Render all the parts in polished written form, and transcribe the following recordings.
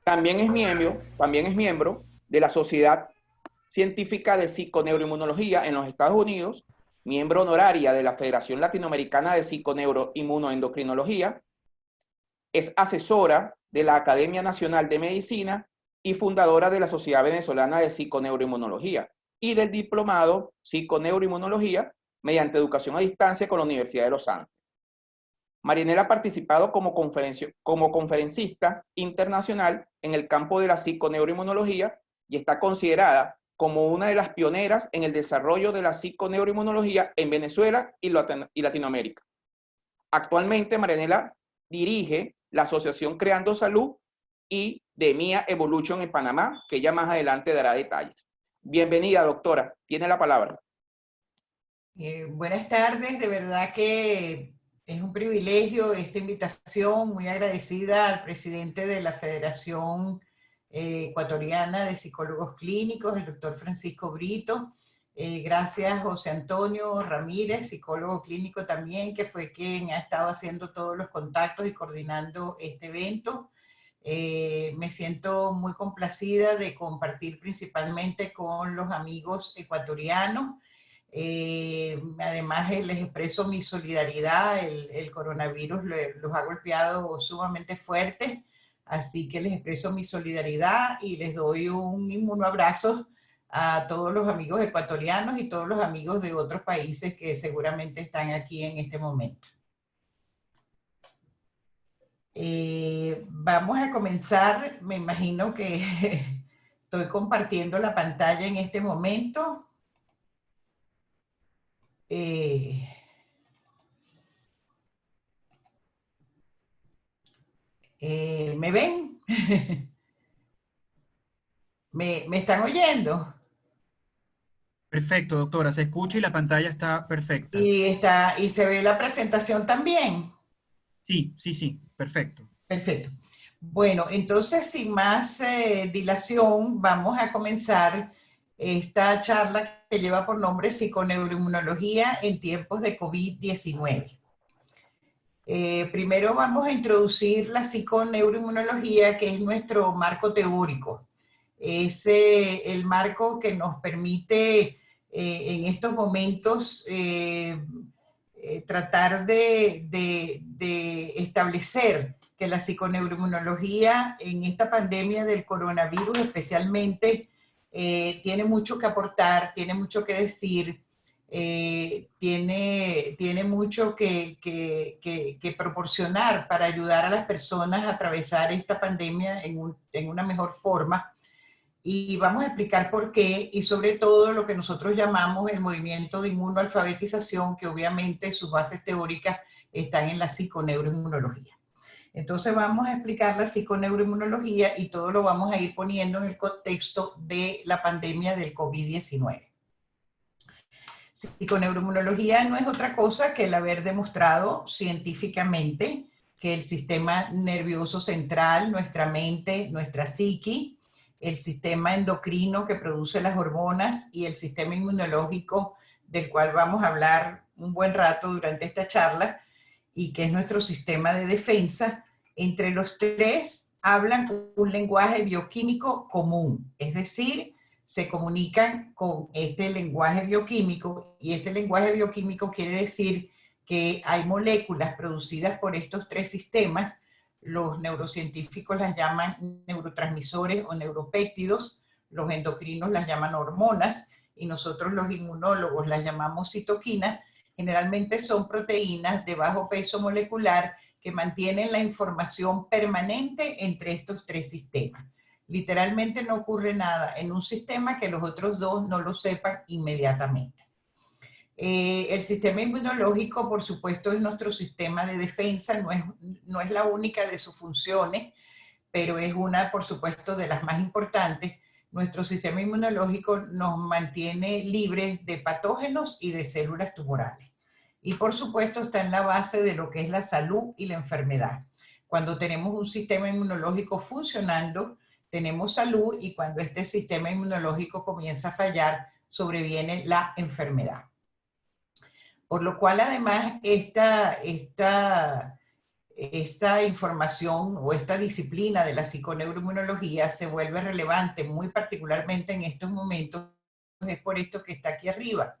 También es miembro de la Sociedad Científica de Psiconeuroinmunología en los Estados Unidos, miembro honoraria de la Federación Latinoamericana de Psiconeuroinmunoendocrinología, es asesora de la Academia Nacional de Medicina y fundadora de la Sociedad Venezolana de Psiconeuroinmunología y del Diplomado Psiconeuroinmunología mediante educación a distancia con la Universidad de Los Ángeles. Marianela ha participado como conferencista internacional en el campo de la psiconeuroinmunología y está considerada como una de las pioneras en el desarrollo de la psiconeuroinmunología en Venezuela y Latinoamérica. Actualmente, Marianela dirige la asociación Creando Salud y de Mia Evolution en Panamá, que ella más adelante dará detalles. Bienvenida, doctora. Tiene la palabra. Buenas tardes, de verdad que es un privilegio esta invitación, muy agradecida al presidente de la Federación Ecuatoriana de Psicólogos Clínicos, el doctor Francisco Brito. Gracias José Antonio Ramírez, psicólogo clínico también, que fue quien ha estado haciendo todos los contactos y coordinando este evento. Me siento muy complacida de compartir principalmente con los amigos ecuatorianos. Además, les expreso mi solidaridad. El coronavirus los ha golpeado sumamente fuerte, así que les expreso mi solidaridad y les doy un inmunoabrazo a todos los amigos ecuatorianos y todos los amigos de otros países que seguramente están aquí en este momento. Vamos a comenzar. Me imagino que estoy compartiendo la pantalla en este momento. ¿Me ven? ¿Me están oyendo? Perfecto, doctora. Se escucha y la pantalla está perfecta. Y se ve la presentación también. Sí, sí, sí. Perfecto. Perfecto. Bueno, entonces, sin más dilación, vamos a comenzar esta charla que lleva por nombre Psiconeuroinmunología en tiempos de COVID-19. Primero vamos a introducir la psiconeuroinmunología, que es nuestro marco teórico. Es el marco que nos permite en estos momentos tratar de establecer que la psiconeuroinmunología en esta pandemia del coronavirus especialmente tiene mucho que aportar, tiene mucho que decir, tiene mucho que proporcionar para ayudar a las personas a atravesar esta pandemia en una mejor forma. Y vamos a explicar por qué y sobre todo lo que nosotros llamamos el movimiento de inmunoalfabetización, que obviamente sus bases teóricas están en la psiconeuroinmunología. Entonces vamos a explicar la psiconeuroinmunología y todo lo vamos a ir poniendo en el contexto de la pandemia del COVID-19. Psiconeuroinmunología no es otra cosa que el haber demostrado científicamente que el sistema nervioso central, nuestra mente, nuestra psique, el sistema endocrino que produce las hormonas y el sistema inmunológico, del cual vamos a hablar un buen rato durante esta charla, y que es nuestro sistema de defensa, entre los tres hablan un lenguaje bioquímico común, es decir, se comunican con este lenguaje bioquímico, y este lenguaje bioquímico quiere decir que hay moléculas producidas por estos tres sistemas. Los neurocientíficos las llaman neurotransmisores o neuropéptidos, los endocrinos las llaman hormonas y nosotros los inmunólogos las llamamos citoquinas. Generalmente son proteínas de bajo peso molecular que mantienen la información permanente entre estos tres sistemas. Literalmente no ocurre nada en un sistema que los otros dos no lo sepan inmediatamente. El sistema inmunológico, por supuesto, es nuestro sistema de defensa, no es la única de sus funciones, pero es una, por supuesto, de las más importantes. Nuestro sistema inmunológico nos mantiene libres de patógenos y de células tumorales. Y, por supuesto, está en la base de lo que es la salud y la enfermedad. Cuando tenemos un sistema inmunológico funcionando, tenemos salud, y cuando este sistema inmunológico comienza a fallar, sobreviene la enfermedad. Por lo cual, además, esta información o esta disciplina de la psiconeuroinmunología se vuelve relevante muy particularmente en estos momentos, es por esto que está aquí arriba,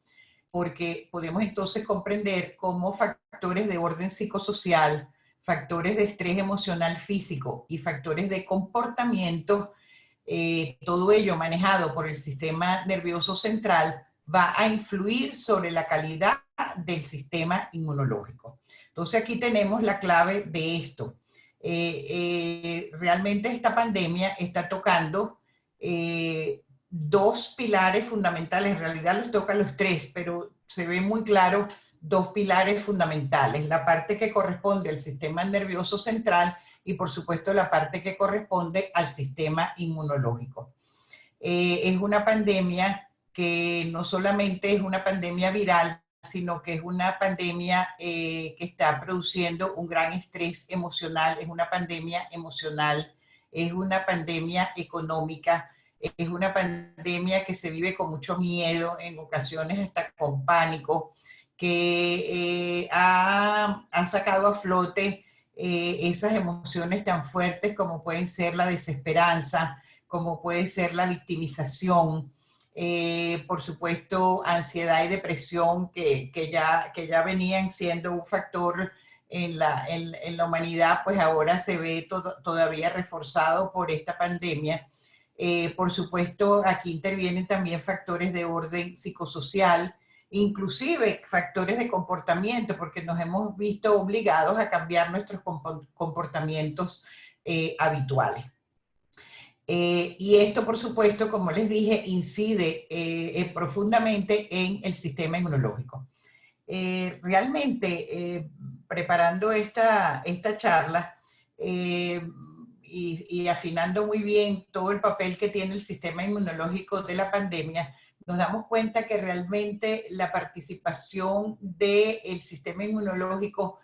porque podemos entonces comprender cómo factores de orden psicosocial, factores de estrés emocional físico y factores de comportamiento, todo ello manejado por el sistema nervioso central, va a influir sobre la calidad del sistema inmunológico. Entonces aquí tenemos la clave de esto. Realmente esta pandemia está tocando dos pilares fundamentales, en realidad los toca los tres, pero se ve muy claro dos pilares fundamentales, la parte que corresponde al sistema nervioso central y por supuesto la parte que corresponde al sistema inmunológico. Es una pandemia que no solamente es una pandemia viral, sino que es una pandemia que está produciendo un gran estrés emocional, es una pandemia emocional, es una pandemia económica, es una pandemia que se vive con mucho miedo, en ocasiones hasta con pánico, que ha sacado a flote esas emociones tan fuertes como pueden ser la desesperanza, como puede ser la victimización, por supuesto, ansiedad y depresión que ya venían siendo un factor en la humanidad, pues ahora se ve todavía reforzado por esta pandemia. Por supuesto, aquí intervienen también factores de orden psicosocial, inclusive factores de comportamiento, porque nos hemos visto obligados a cambiar nuestros comportamientos habituales. Y esto, por supuesto, como les dije, incide profundamente en el sistema inmunológico. Realmente, preparando esta charla y afinando muy bien todo el papel que tiene el sistema inmunológico de la pandemia, nos damos cuenta que realmente la participación del sistema inmunológico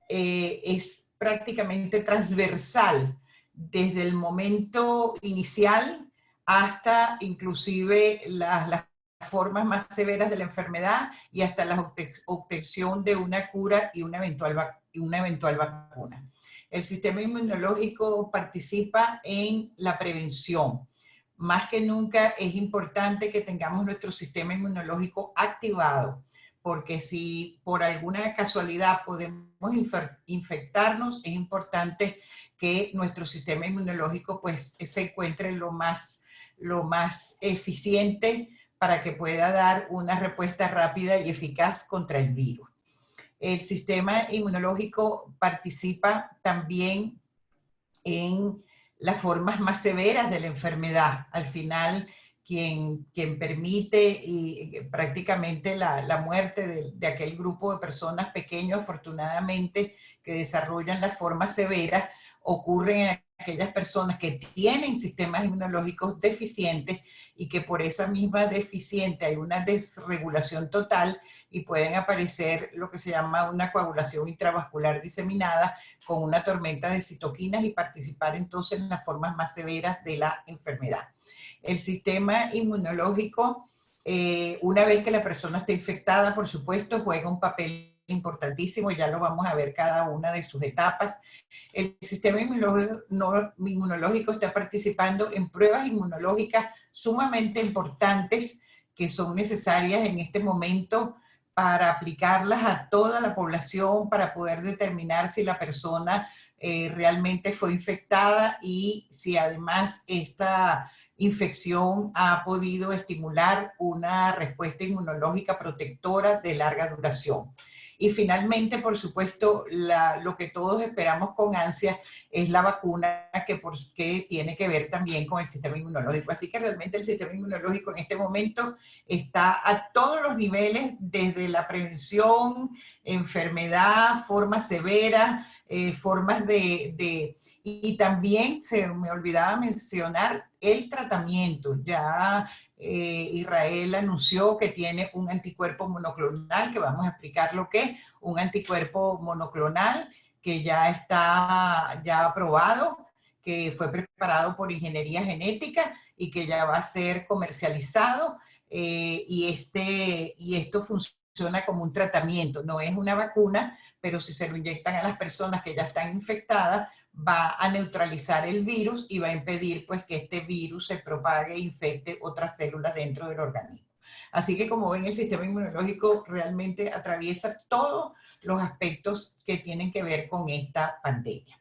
es prácticamente transversal desde el momento inicial hasta inclusive las formas más severas de la enfermedad y hasta la obtención de una cura y una eventual vacuna. El sistema inmunológico participa en la prevención. Más que nunca es importante que tengamos nuestro sistema inmunológico activado, porque si por alguna casualidad podemos infectarnos, es importante que nuestro sistema inmunológico pues se encuentre lo más eficiente para que pueda dar una respuesta rápida y eficaz contra el virus. El sistema inmunológico participa también en las formas más severas de la enfermedad. Al final, quien permite prácticamente la muerte de aquel grupo de personas pequeños, afortunadamente, que desarrollan las formas severas, ocurren en aquellas personas que tienen sistemas inmunológicos deficientes y que por esa misma deficiente hay una desregulación total y pueden aparecer lo que se llama una coagulación intravascular diseminada con una tormenta de citoquinas y participar entonces en las formas más severas de la enfermedad. El sistema inmunológico, una vez que la persona está infectada, por supuesto, juega un papel importantísimo, ya lo vamos a ver cada una de sus etapas. El sistema inmunológico está participando en pruebas inmunológicas sumamente importantes que son necesarias en este momento para aplicarlas a toda la población, para poder determinar si la persona realmente fue infectada y si además esta infección ha podido estimular una respuesta inmunológica protectora de larga duración. Y finalmente, por supuesto, lo que todos esperamos con ansia es la vacuna que tiene que ver también con el sistema inmunológico. Así que realmente el sistema inmunológico en este momento está a todos los niveles, desde la prevención, enfermedad, formas severas, formas y también se me olvidaba mencionar el tratamiento. Ya Israel anunció que tiene un anticuerpo monoclonal, que vamos a explicar lo que es un anticuerpo monoclonal, que ya está aprobado, que fue preparado por ingeniería genética y que ya va a ser comercializado. Y esto funciona funciona como un tratamiento, no es una vacuna, pero si se lo inyectan a las personas que ya están infectadas, va a neutralizar el virus y va a impedir pues que este virus se propague e infecte otras células dentro del organismo. Así que como ven, el sistema inmunológico realmente atraviesa todos los aspectos que tienen que ver con esta pandemia.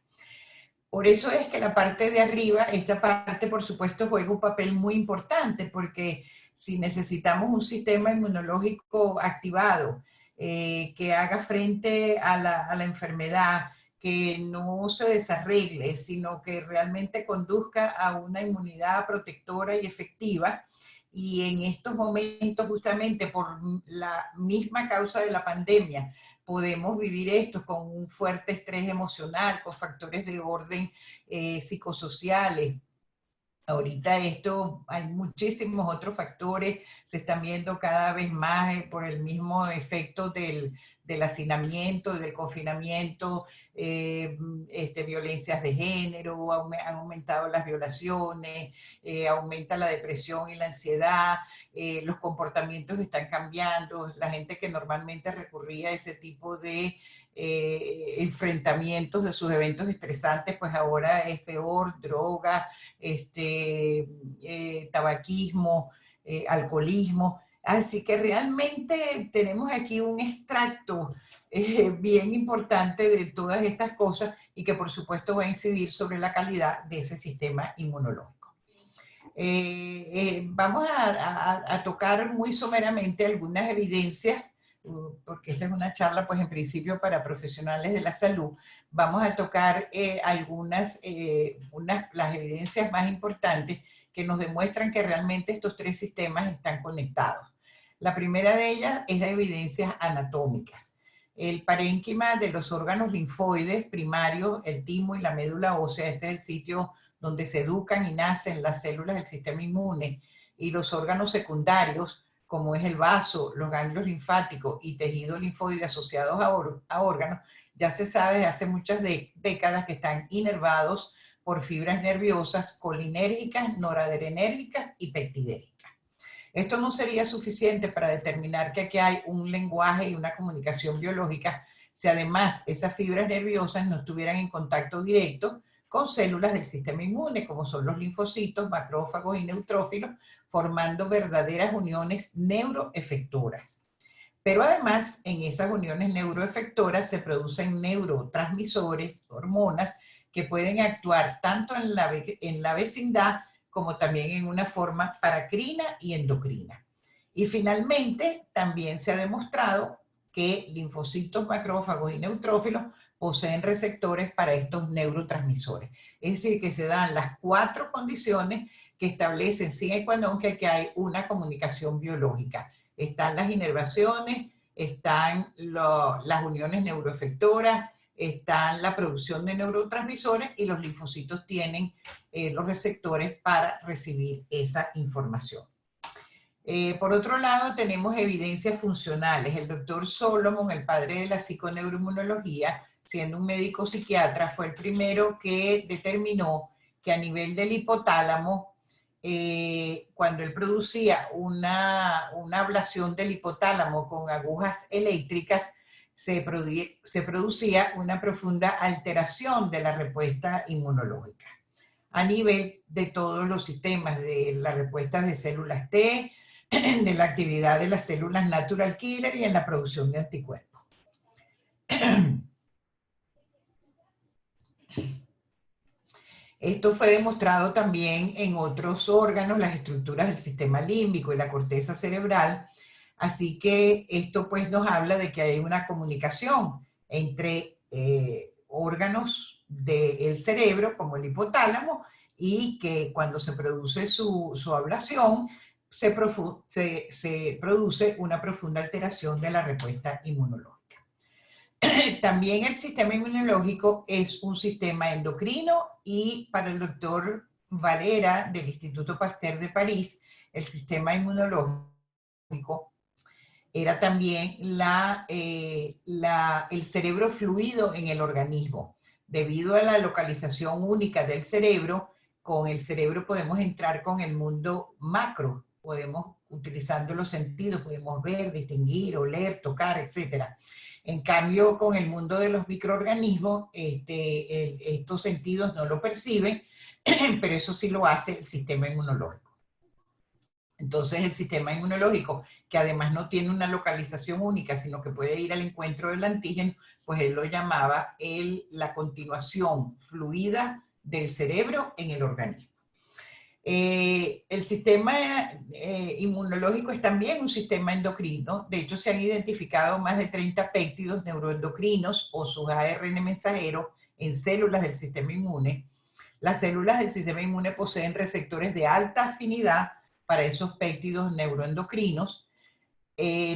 Por eso es que la parte de arriba, esta parte por supuesto juega un papel muy importante, porque si necesitamos un sistema inmunológico activado, que haga frente a la enfermedad, que no se desarregle, sino que realmente conduzca a una inmunidad protectora y efectiva. Y en estos momentos, justamente por la misma causa de la pandemia, podemos vivir esto con un fuerte estrés emocional, con factores de orden psicosociales. Ahorita esto, hay muchísimos otros factores, se están viendo cada vez más por el mismo efecto del hacinamiento, del confinamiento, violencias de género, han aumentado las violaciones, aumenta la depresión y la ansiedad, los comportamientos están cambiando, la gente que normalmente recurría a ese tipo de enfrentamientos de sus eventos estresantes, pues ahora es peor, droga, tabaquismo, alcoholismo. Así que realmente tenemos aquí un extracto bien importante de todas estas cosas y que por supuesto va a incidir sobre la calidad de ese sistema inmunológico. Vamos a tocar muy someramente algunas evidencias, porque esta es una charla pues en principio para profesionales de la salud. Vamos a tocar las evidencias más importantes que nos demuestran que realmente estos tres sistemas están conectados. La primera de ellas es las evidencias anatómicas. El parénquima de los órganos linfoides primarios, el timo y la médula ósea, ese es el sitio donde se educan y nacen las células del sistema inmune, y los órganos secundarios, como es el vaso, los ganglios linfáticos y tejido linfoide asociados a órganos, ya se sabe desde hace muchas décadas que están inervados por fibras nerviosas colinérgicas, noradrenérgicas y peptidérgicas. Esto no sería suficiente para determinar que aquí hay un lenguaje y una comunicación biológica si además esas fibras nerviosas no estuvieran en contacto directo con células del sistema inmune, como son los linfocitos, macrófagos y neutrófilos, formando verdaderas uniones neuroefectoras. Pero además, en esas uniones neuroefectoras se producen neurotransmisores, hormonas, que pueden actuar tanto en la vecindad como también en una forma paracrina y endocrina. Y finalmente, también se ha demostrado que linfocitos, macrófagos y neutrófilos poseen receptores para estos neurotransmisores. Es decir, que se dan las cuatro condiciones que establecen sine qua non que hay una comunicación biológica. Están las inervaciones, están las uniones neuroefectoras, está la producción de neurotransmisores y los linfocitos tienen los receptores para recibir esa información. Por otro lado, tenemos evidencias funcionales. El doctor Solomon, el padre de la psiconeuroinmunología, siendo un médico psiquiatra, fue el primero que determinó que a nivel del hipotálamo, cuando él producía una ablación del hipotálamo con agujas eléctricas, se producía una profunda alteración de la respuesta inmunológica a nivel de todos los sistemas, de las respuestas de células T, de la actividad de las células natural killer y en la producción de anticuerpos. Esto fue demostrado también en otros órganos, las estructuras del sistema límbico y la corteza cerebral. Así que esto pues nos habla de que hay una comunicación entre órganos del cerebro, como el hipotálamo, y que cuando se produce su ablación, se produce una profunda alteración de la respuesta inmunológica. También el sistema inmunológico es un sistema endocrino y para el doctor Valera del Instituto Pasteur de París, el sistema inmunológico era también el cerebro fluido en el organismo. Debido a la localización única del cerebro, con el cerebro podemos entrar con el mundo macro, podemos utilizando los sentidos, podemos ver, distinguir, oler, tocar, etc. En cambio, con el mundo de los microorganismos, estos sentidos no lo perciben, pero eso sí lo hace el sistema inmunológico. Entonces el sistema inmunológico, que además no tiene una localización única, sino que puede ir al encuentro del antígeno, pues él lo llamaba la continuación fluida del cerebro en el organismo. El sistema inmunológico es también un sistema endocrino. De hecho, se han identificado más de 30 péptidos neuroendocrinos o sus ARN mensajeros en células del sistema inmune. Las células del sistema inmune poseen receptores de alta afinidad para esos péptidos neuroendocrinos.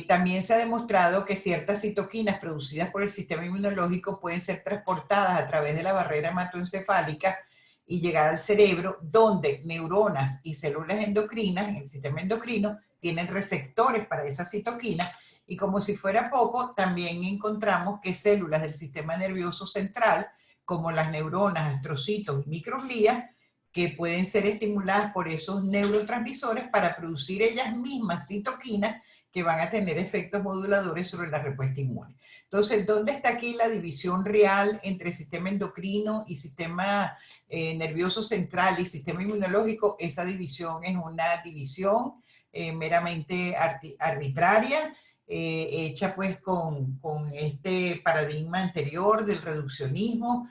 También se ha demostrado que ciertas citoquinas producidas por el sistema inmunológico pueden ser transportadas a través de la barrera hematoencefálica y llegar al cerebro, donde neuronas y células endocrinas en el sistema endocrino tienen receptores para esas citoquinas, y como si fuera poco, también encontramos que células del sistema nervioso central, como las neuronas, astrocitos y microglías, que pueden ser estimuladas por esos neurotransmisores para producir ellas mismas citoquinas que van a tener efectos moduladores sobre la respuesta inmune. Entonces, ¿dónde está aquí la división real entre sistema endocrino y sistema nervioso central y sistema inmunológico? Esa división es una división meramente arbitraria, hecha pues con este paradigma anterior del reduccionismo.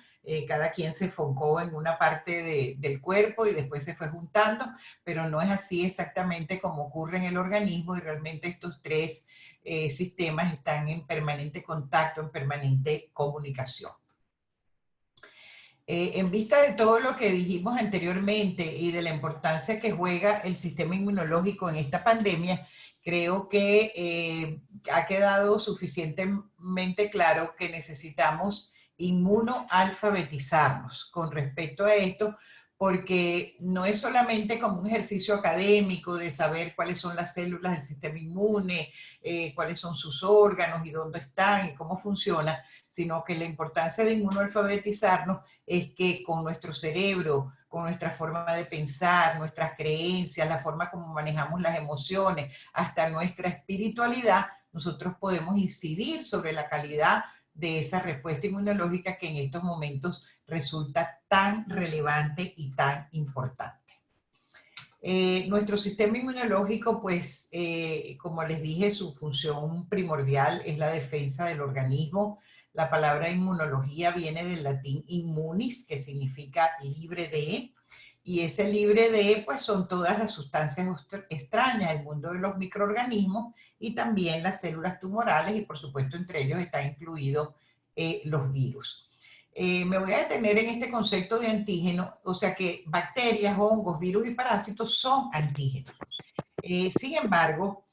Cada quien se enfocó en una parte del cuerpo y después se fue juntando, pero no es así exactamente como ocurre en el organismo, y realmente estos tres sistemas están en permanente contacto, en permanente comunicación. En vista de todo lo que dijimos anteriormente y de la importancia que juega el sistema inmunológico en esta pandemia, creo que ha quedado suficientemente claro que necesitamos inmunoalfabetizarnos con respecto a esto, porque no es solamente como un ejercicio académico de saber cuáles son las células del sistema inmune, cuáles son sus órganos y dónde están y cómo funciona, sino que la importancia de inmunoalfabetizarnos es que con nuestro cerebro, con nuestra forma de pensar, nuestras creencias, la forma como manejamos las emociones, hasta nuestra espiritualidad, nosotros podemos incidir sobre la calidad de esa respuesta inmunológica que en estos momentos resulta tan relevante y tan importante. Nuestro sistema inmunológico, pues, como les dije, su función primordial es la defensa del organismo. La palabra inmunología viene del latín immunis, que significa libre de, y ese libre de, pues, son todas las sustancias extrañas del mundo de los microorganismos y también las células tumorales, y por supuesto entre ellos están incluidos los virus. Me voy a detener en este concepto de antígeno, o sea que bacterias, hongos, virus y parásitos son antígenos. Sin embargo,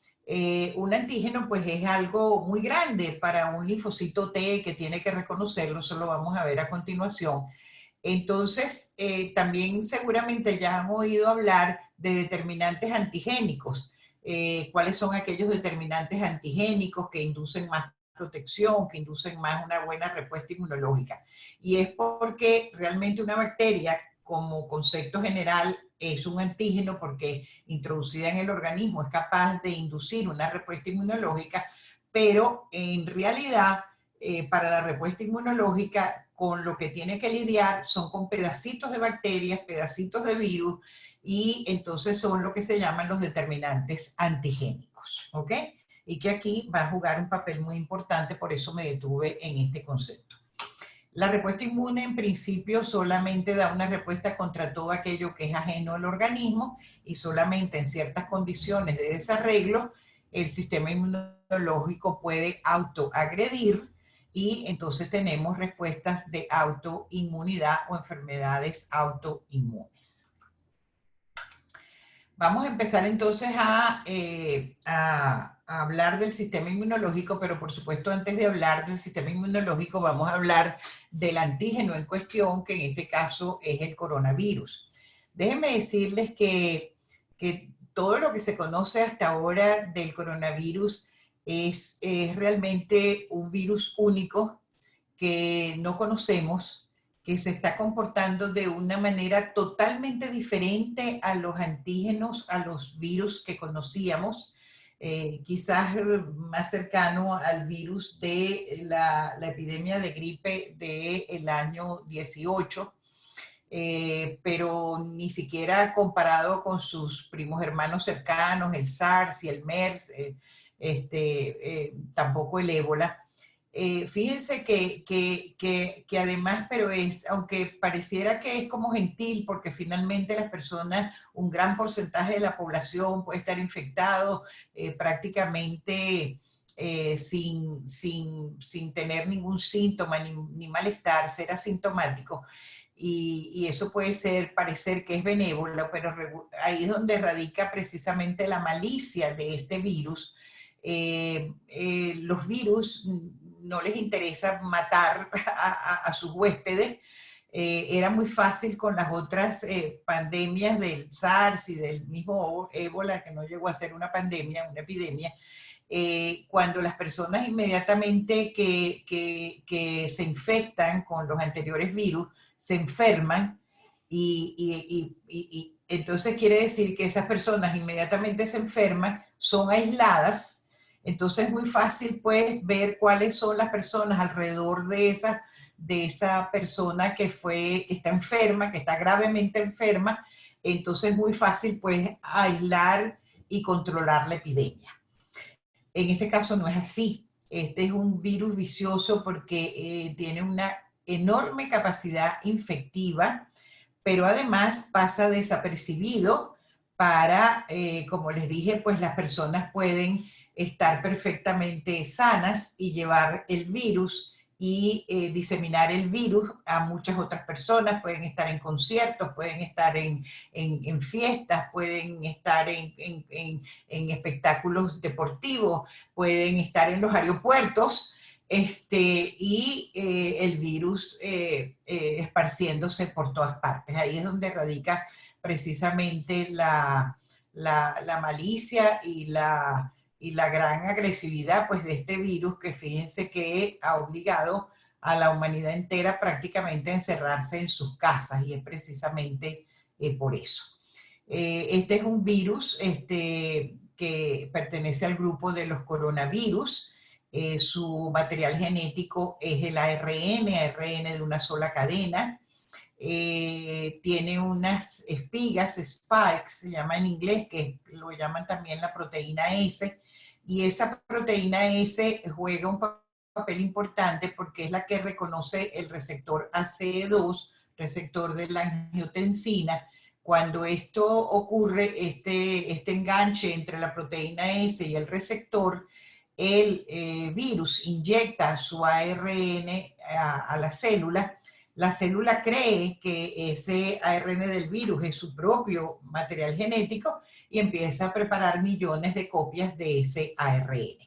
un antígeno pues es algo muy grande para un linfocito T que tiene que reconocerlo, eso lo vamos a ver a continuación. Entonces, también seguramente ya han oído hablar de determinantes antigénicos. ¿Cuáles son aquellos determinantes antigénicos que inducen más protección, que inducen más una buena respuesta inmunológica? Y es porque realmente una bacteria, como concepto general, es un antígeno porque introducida en el organismo es capaz de inducir una respuesta inmunológica, pero en realidad para la respuesta inmunológica con lo que tiene que lidiar son con pedacitos de bacterias, pedacitos de virus, y entonces son lo que se llaman los determinantes antigénicos, ¿ok? Y que aquí va a jugar un papel muy importante, por eso me detuve en este concepto. La respuesta inmune en principio solamente da una respuesta contra todo aquello que es ajeno al organismo, y solamente en ciertas condiciones de desarreglo el sistema inmunológico puede autoagredir, y entonces tenemos respuestas de autoinmunidad o enfermedades autoinmunes. Vamos a empezar entonces a hablar del sistema inmunológico, pero por supuesto antes de hablar del sistema inmunológico vamos a hablar del antígeno en cuestión, que en este caso es el coronavirus. Déjenme decirles que todo lo que se conoce hasta ahora del coronavirus es realmente un virus único que no conocemos, que se está comportando de una manera totalmente diferente a los antígenos, a los virus que conocíamos, quizás más cercano al virus de la epidemia de gripe del año 18, pero ni siquiera comparado con sus primos hermanos cercanos, el SARS y el MERS, tampoco el ébola. Fíjense que además, pero aunque pareciera que es como gentil, porque finalmente las personas, un gran porcentaje de la población puede estar infectado prácticamente sin tener ningún síntoma ni malestar, ser asintomático. Y eso puede parecer que es benévolo, pero ahí es donde radica precisamente la malicia de este virus. Los virus no les interesa matar a sus huéspedes. Era muy fácil con las otras pandemias del SARS y del mismo ébola, que no llegó a ser una pandemia, una epidemia, cuando las personas inmediatamente que se infectan con los anteriores virus, se enferman y entonces quiere decir que esas personas inmediatamente se enferman, son aisladas, entonces es muy fácil pues ver cuáles son las personas alrededor de esa persona que está enferma, que está gravemente enferma, entonces es muy fácil pues aislar y controlar la epidemia. En este caso no es así. Este es un virus vicioso porque tiene una enorme capacidad infectiva, pero además pasa desapercibido para, como les dije, pues las personas pueden estar perfectamente sanas y llevar el virus y diseminar el virus a muchas otras personas. Pueden estar en conciertos, pueden estar en fiestas, pueden estar en espectáculos deportivos, pueden estar en los aeropuertos, y el virus esparciéndose por todas partes. Ahí es donde radica precisamente la malicia y la gran agresividad pues, de este virus, que fíjense que ha obligado a la humanidad entera prácticamente a encerrarse en sus casas, y es precisamente por eso. Este es un virus que pertenece al grupo de los coronavirus. Su material genético es el ARN de una sola cadena. Tiene unas espigas, spikes, se llama en inglés, que lo llaman también la proteína S, y esa proteína S juega un papel importante porque es la que reconoce el receptor ACE2, receptor de la angiotensina. Cuando esto ocurre, este enganche entre la proteína S y el receptor, el virus inyecta su ARN a la célula. La célula cree que ese ARN del virus es su propio material genético y empieza a preparar millones de copias de ese ARN.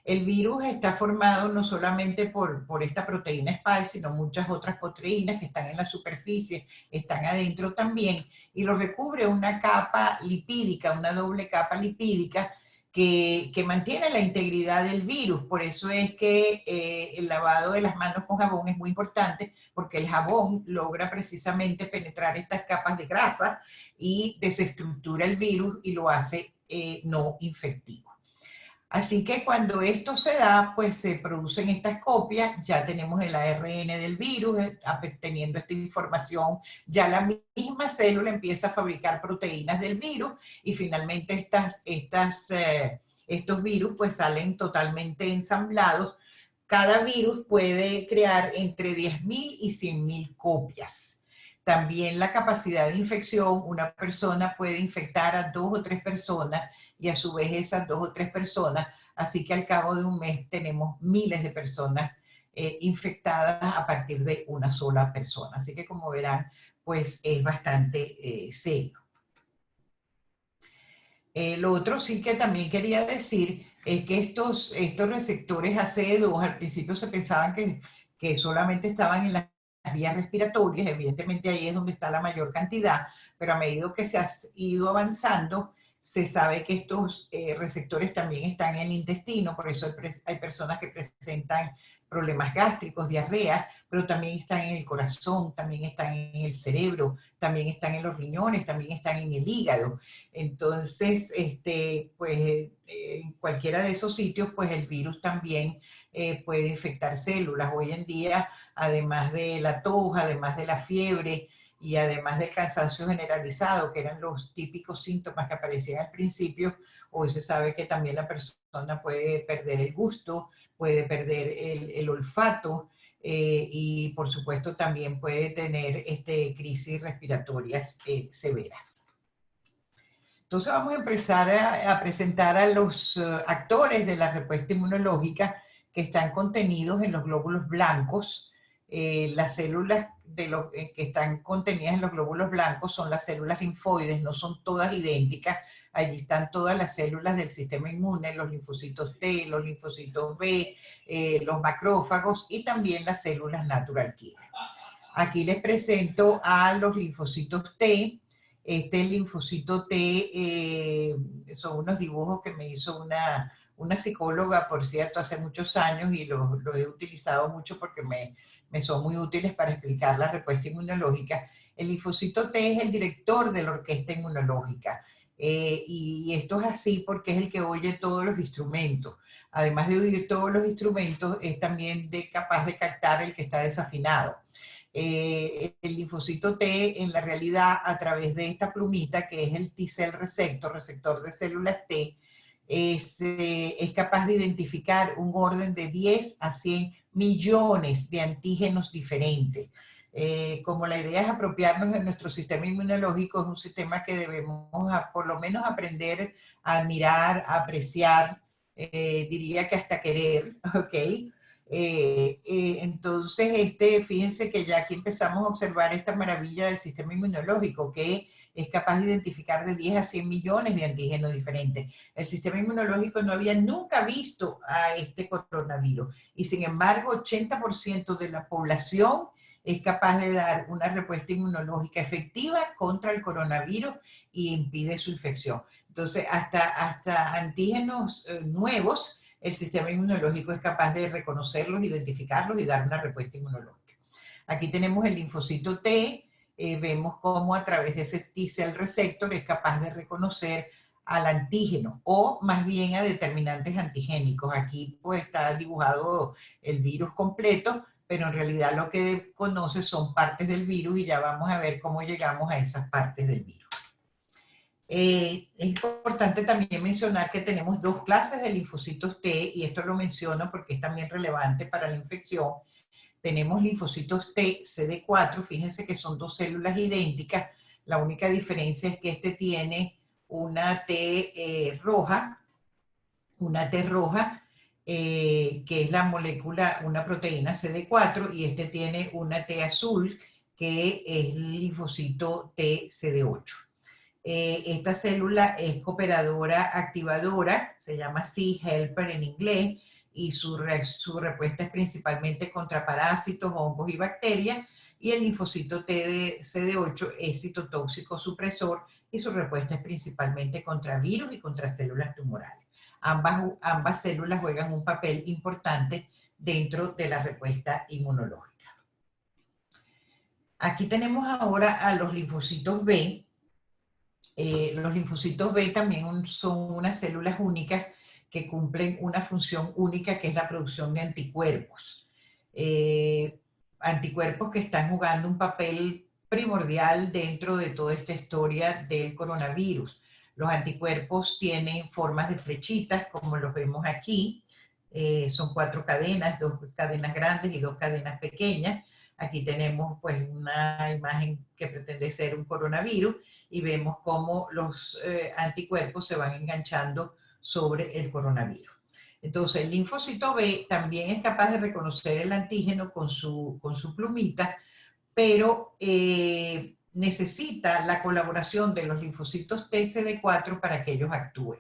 El virus está formado no solamente por esta proteína spike, sino muchas otras proteínas que están en la superficie, están adentro también, y lo recubre una capa lipídica, una doble capa lipídica, que mantiene la integridad del virus. Por eso es que el lavado de las manos con jabón es muy importante, porque el jabón logra precisamente penetrar estas capas de grasa y desestructura el virus y lo hace no infectivo. Así que cuando esto se da, pues se producen estas copias, ya tenemos el ARN del virus, teniendo esta información, ya la misma célula empieza a fabricar proteínas del virus y finalmente estos virus pues salen totalmente ensamblados. Cada virus puede crear entre 10.000 y 100.000 copias. También la capacidad de infección, una persona puede infectar a 2 o 3 personas y a su vez esas 2 o 3 personas, así que al cabo de un mes tenemos miles de personas infectadas a partir de una sola persona. Así que como verán, pues es bastante serio. Lo otro sí que también quería decir es que estos receptores ACE2 al principio se pensaban que solamente estaban en las vías respiratorias, evidentemente ahí es donde está la mayor cantidad, pero a medida que se ha ido avanzando, Se sabe que estos receptores también están en el intestino, por eso hay personas que presentan problemas gástricos, diarrea, pero también están en el corazón, también están en el cerebro, también están en los riñones, también están en el hígado. Entonces, pues en cualquiera de esos sitios, pues el virus también puede infectar células. Hoy en día, además de la tos, además de la fiebre, y además del cansancio generalizado, que eran los típicos síntomas que aparecían al principio, hoy se sabe que también la persona puede perder el gusto, puede perder el olfato y por supuesto también puede tener crisis respiratorias severas. Entonces vamos a empezar a presentar a los actores de la respuesta inmunológica que están contenidos en los glóbulos blancos. Las células que están contenidas en los glóbulos blancos son las células linfoides, no son todas idénticas. Allí están todas las células del sistema inmune, los linfocitos T, los linfocitos B, los macrófagos y también las células natural killer. Aquí les presento a los linfocitos T. Este linfocito T son unos dibujos que me hizo una psicóloga, por cierto, hace muchos años y los he utilizado mucho porque me son muy útiles para explicar la respuesta inmunológica. El linfocito T es el director de la orquesta inmunológica y esto es así porque es el que oye todos los instrumentos. Además de oír todos los instrumentos, es también capaz de captar el que está desafinado. El linfocito T, en la realidad, a través de esta plumita, que es el T-cell receptor de células T, es capaz de identificar un orden de 10 a 100 millones de antígenos diferentes. Como la idea es apropiarnos de nuestro sistema inmunológico, es un sistema que debemos por lo menos aprender a admirar, a apreciar, diría que hasta querer, ¿ok? Entonces, fíjense que ya aquí empezamos a observar esta maravilla del sistema inmunológico, que es capaz de identificar de 10 a 100 millones de antígenos diferentes. El sistema inmunológico no había nunca visto a este coronavirus y sin embargo 80% de la población es capaz de dar una respuesta inmunológica efectiva contra el coronavirus y impide su infección. Entonces, hasta antígenos nuevos, el sistema inmunológico es capaz de reconocerlos, identificarlos y dar una respuesta inmunológica. Aquí tenemos el linfocito T. Vemos cómo a través de ese T-cell receptor es capaz de reconocer al antígeno o más bien a determinantes antigénicos. Aquí pues está dibujado el virus completo, pero en realidad lo que conoce son partes del virus y ya vamos a ver cómo llegamos a esas partes del virus. Es importante también mencionar que tenemos dos clases de linfocitos T y esto lo menciono porque es también relevante para la infección. Tenemos linfocitos T, CD4, fíjense que son dos células idénticas, la única diferencia es que este tiene una T roja, que es la molécula, una proteína CD4, y este tiene una T azul, que es el linfocito T, CD8. Esta célula es cooperadora activadora, se llama C-helper en inglés, y su respuesta es principalmente contra parásitos, hongos y bacterias, y el linfocito T CD8 es citotóxico supresor y su respuesta es principalmente contra virus y contra células tumorales. Ambas células juegan un papel importante dentro de la respuesta inmunológica. Aquí tenemos ahora a los linfocitos B. Los linfocitos B también son unas células únicas que cumplen una función única, que es la producción de anticuerpos. Anticuerpos que están jugando un papel primordial dentro de toda esta historia del coronavirus. Los anticuerpos tienen formas de flechitas, como los vemos aquí. Son 4 cadenas, 2 cadenas grandes y 2 cadenas pequeñas. Aquí tenemos pues una imagen que pretende ser un coronavirus y vemos cómo los anticuerpos se van enganchando sobre el coronavirus. Entonces, el linfocito B también es capaz de reconocer el antígeno con su plumita, pero necesita la colaboración de los linfocitos TCD4 para que ellos actúen.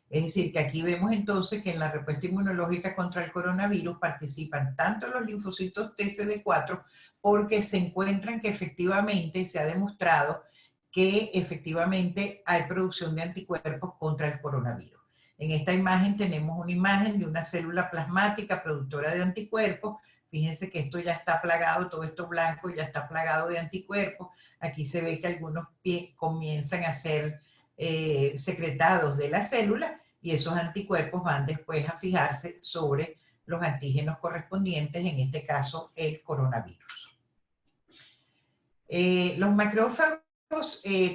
Es decir, que aquí vemos entonces que en la respuesta inmunológica contra el coronavirus participan tanto los linfocitos TCD4 porque se encuentran que efectivamente se ha demostrado que efectivamente hay producción de anticuerpos contra el coronavirus. En esta imagen tenemos una imagen de una célula plasmática productora de anticuerpos. Fíjense que esto ya está plagado, todo esto blanco ya está plagado de anticuerpos. Aquí se ve que algunos comienzan a ser secretados de la célula y esos anticuerpos van después a fijarse sobre los antígenos correspondientes, en este caso el coronavirus. Los macrófagos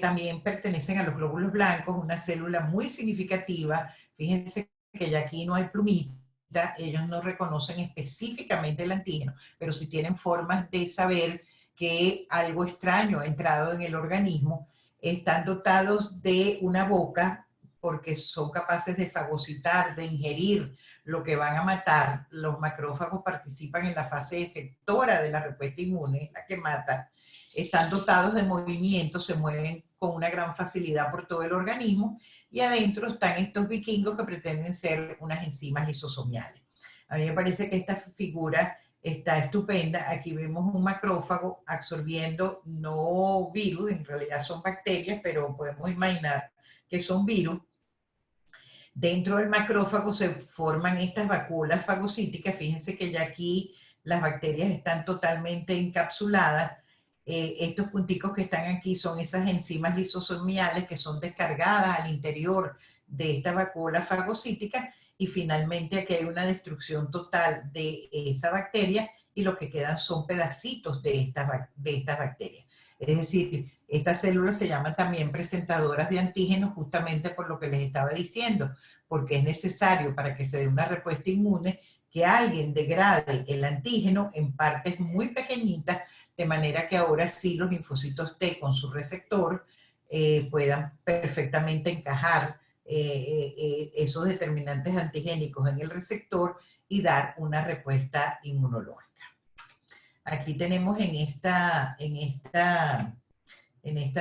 también pertenecen a los glóbulos blancos, una célula muy significativa. Fíjense que ya aquí no hay plumita, ellos no reconocen específicamente el antígeno, pero sí tienen formas de saber que algo extraño ha entrado en el organismo. Están dotados de una boca porque son capaces de fagocitar, de ingerir lo que van a matar. Los macrófagos participan en la fase efectora de la respuesta inmune, la que mata. Están dotados de movimiento, se mueven con una gran facilidad por todo el organismo, y adentro están estos vikingos que pretenden ser unas enzimas lisosomiales. A mí me parece que esta figura está estupenda. Aquí vemos un macrófago absorbiendo no virus, en realidad son bacterias, pero podemos imaginar que son virus. Dentro del macrófago se forman estas vacuolas fagocíticas. Fíjense que ya aquí las bacterias están totalmente encapsuladas. Estos punticos que están aquí son esas enzimas lisosomiales que son descargadas al interior de esta vacuola fagocítica, y finalmente aquí hay una destrucción total de esa bacteria y lo que quedan son pedacitos de estas bacterias. Es decir, estas células se llaman también presentadoras de antígenos justamente por lo que les estaba diciendo, porque es necesario para que se dé una respuesta inmune que alguien degrade el antígeno en partes muy pequeñitas, de manera que ahora sí los linfocitos T con su receptor puedan perfectamente encajar esos determinantes antigénicos en el receptor y dar una respuesta inmunológica. Aquí tenemos en esta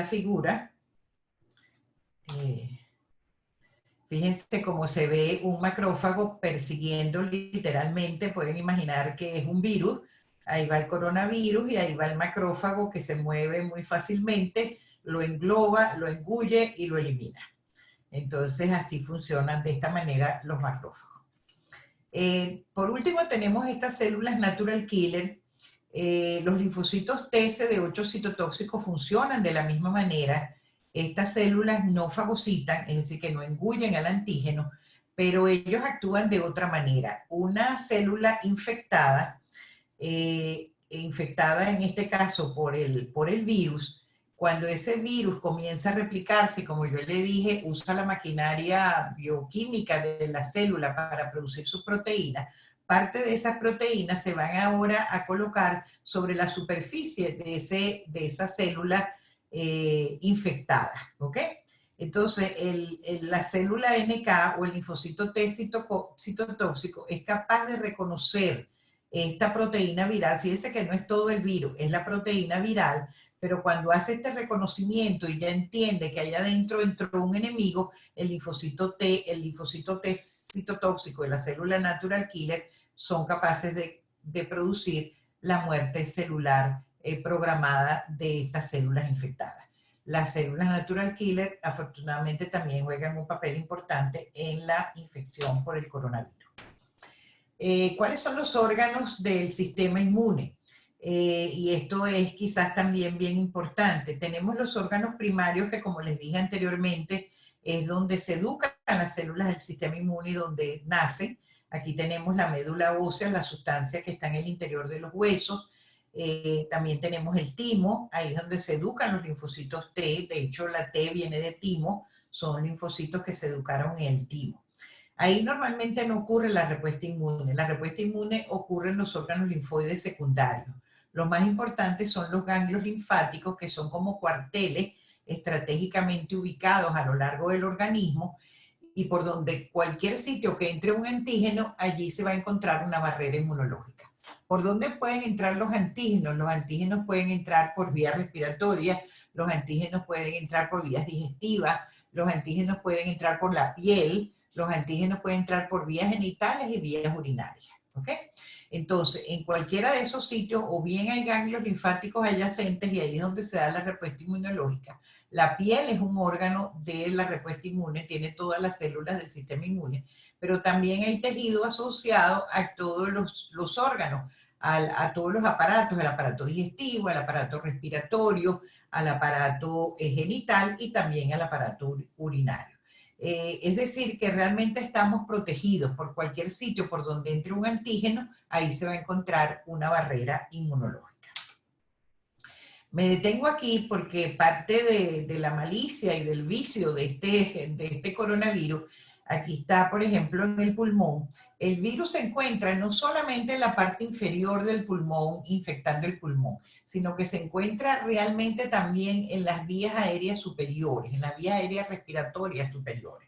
figura, fíjense cómo se ve un macrófago persiguiendo literalmente, pueden imaginar que es un virus. Ahí va el coronavirus y ahí va el macrófago que se mueve muy fácilmente, lo engloba, lo engulle y lo elimina. Entonces así funcionan de esta manera los macrófagos. Por último tenemos estas células natural killer. Los linfocitos T CD8 citotóxicos funcionan de la misma manera. Estas células no fagocitan, es decir, que no engullen al antígeno, pero ellos actúan de otra manera. Una célula infectada, en este caso por el virus, cuando ese virus comienza a replicarse, como yo le dije, usa la maquinaria bioquímica de la célula para producir sus proteínas. Parte de esas proteínas se van ahora a colocar sobre la superficie de esa célula infectada, ¿ok? Entonces, la célula NK o el linfocito T citotóxico es capaz de reconocer esta proteína viral. Fíjense que no es todo el virus, es la proteína viral, pero cuando hace este reconocimiento y ya entiende que allá adentro entró un enemigo, el linfocito T citotóxico y la célula natural killer son capaces de producir la muerte celular programada de estas células infectadas. Las células natural killer afortunadamente también juegan un papel importante en la infección por el coronavirus. ¿Cuáles son los órganos del sistema inmune? Y esto es quizás también bien importante. Tenemos los órganos primarios que, como les dije anteriormente, es donde se educan las células del sistema inmune y donde nacen. Aquí tenemos la médula ósea, la sustancia que está en el interior de los huesos. También tenemos el timo, ahí es donde se educan los linfocitos T. De hecho, la T viene de timo, son linfocitos que se educaron en el timo. Ahí normalmente no ocurre la respuesta inmune. La respuesta inmune ocurre en los órganos linfoides secundarios. Los más importantes son los ganglios linfáticos, que son como cuarteles estratégicamente ubicados a lo largo del organismo, y por donde cualquier sitio que entre un antígeno, allí se va a encontrar una barrera inmunológica. ¿Por dónde pueden entrar los antígenos? Los antígenos pueden entrar por vías respiratorias, los antígenos pueden entrar por vías digestivas, los antígenos pueden entrar por la piel, los antígenos pueden entrar por vías genitales y vías urinarias. ¿Ok? Entonces, en cualquiera de esos sitios, o bien hay ganglios linfáticos adyacentes, y ahí es donde se da la respuesta inmunológica. La piel es un órgano de la respuesta inmune, tiene todas las células del sistema inmune, pero también hay tejido asociado a todos los órganos, a todos los aparatos, al aparato digestivo, al aparato respiratorio, al aparato genital y también al aparato urinario. Es decir, que realmente estamos protegidos por cualquier sitio por donde entre un antígeno, ahí se va a encontrar una barrera inmunológica. Me detengo aquí porque parte de la malicia y del vicio de este coronavirus, aquí está, por ejemplo, en el pulmón. El virus se encuentra no solamente en la parte inferior del pulmón, infectando el pulmón, sino que se encuentra realmente también en las vías aéreas superiores, en las vías aéreas respiratorias superiores.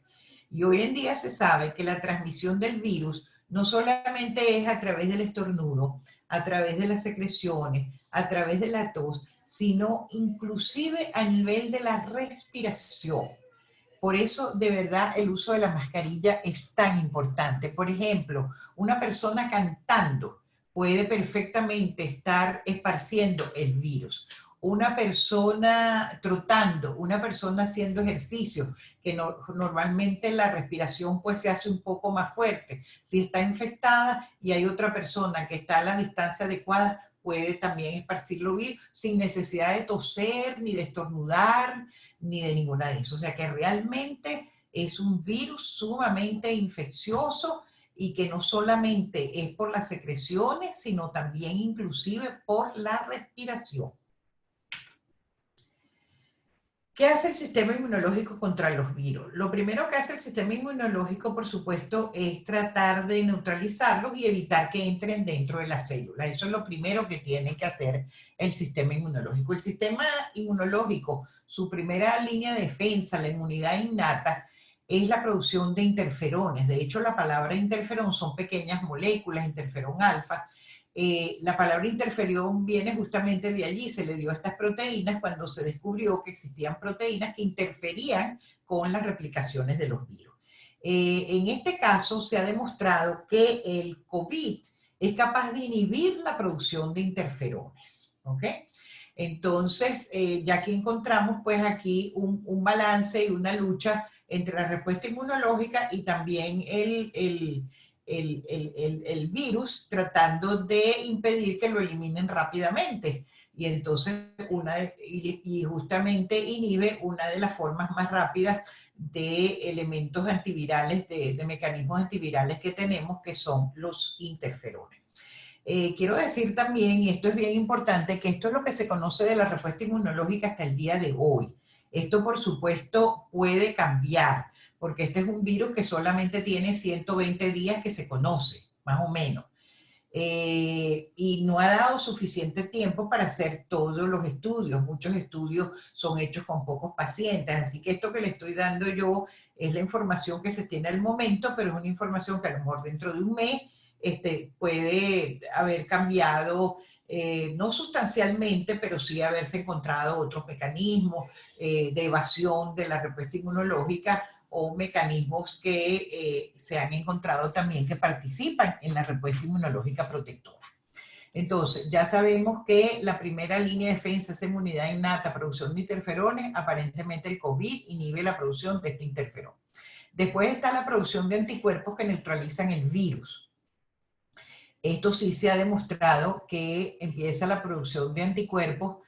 Y hoy en día se sabe que la transmisión del virus no solamente es a través del estornudo, a través de las secreciones, a través de la tos, sino inclusive a nivel de la respiración. Por eso, de verdad, el uso de la mascarilla es tan importante. Por ejemplo, una persona cantando puede perfectamente estar esparciendo el virus. Una persona trotando, una persona haciendo ejercicio, que normalmente la respiración pues se hace un poco más fuerte. Si está infectada y hay otra persona que está a la distancia adecuada, puede también esparcirlo virus sin necesidad de toser, ni de estornudar, ni de ninguna de eso. O sea que realmente es un virus sumamente infeccioso y que no solamente es por las secreciones, sino también inclusive por la respiración. ¿Qué hace el sistema inmunológico contra los virus? Lo primero que hace el sistema inmunológico, por supuesto, es tratar de neutralizarlos y evitar que entren dentro de las células. Eso es lo primero que tiene que hacer el sistema inmunológico. El sistema inmunológico, su primera línea de defensa, la inmunidad innata, es la producción de interferones. De hecho, la palabra interferón son pequeñas moléculas, interferón alfa. La palabra interferón viene justamente de allí, se le dio a estas proteínas cuando se descubrió que existían proteínas que interferían con las replicaciones de los virus. En este caso se ha demostrado que el COVID es capaz de inhibir la producción de interferones, ¿ok? Entonces, ya que encontramos pues aquí un balance y una lucha entre la respuesta inmunológica y también el virus, tratando de impedir que lo eliminen rápidamente. Y entonces y justamente inhibe una de las formas más rápidas de elementos antivirales, de mecanismos antivirales que tenemos, que son los interferones. Quiero decir también, y esto es bien importante, que esto es lo que se conoce de la respuesta inmunológica hasta el día de hoy. Esto, por supuesto, puede cambiar, porque este es un virus que solamente tiene 120 días que se conoce, más o menos. Y no ha dado suficiente tiempo para hacer todos los estudios. Muchos estudios son hechos con pocos pacientes, así que esto que le estoy dando yo es la información que se tiene al momento, pero es una información que a lo mejor dentro de un mes puede haber cambiado, no sustancialmente, pero sí haberse encontrado otros mecanismos de evasión de la respuesta inmunológica o mecanismos que se han encontrado también que participan en la respuesta inmunológica protectora. Entonces, ya sabemos que la primera línea de defensa es inmunidad innata, producción de interferones. Aparentemente el COVID inhibe la producción de este interferón. Después está la producción de anticuerpos que neutralizan el virus. Esto sí se ha demostrado que empieza la producción de anticuerpos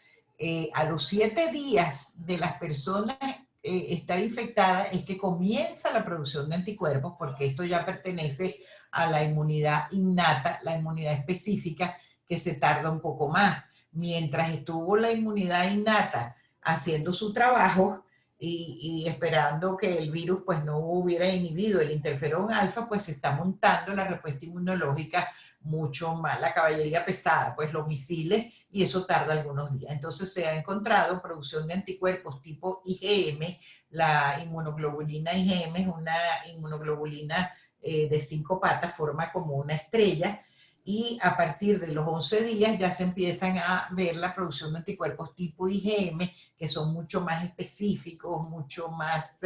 a los 7 días de las personas estar infectada, es que comienza la producción de anticuerpos, porque esto ya pertenece a la inmunidad innata, la inmunidad específica, que se tarda un poco más. Mientras estuvo la inmunidad innata haciendo su trabajo y esperando que el virus pues no hubiera inhibido el interferón alfa, pues se está montando la respuesta inmunológica mucho más, la caballería pesada, pues los misiles, y eso tarda algunos días. Entonces se ha encontrado producción de anticuerpos tipo IgM. La inmunoglobulina IgM es una inmunoglobulina de 5 patas, forma como una estrella, y a partir de los 11 días ya se empiezan a ver la producción de anticuerpos tipo IgM, que son mucho más específicos, mucho más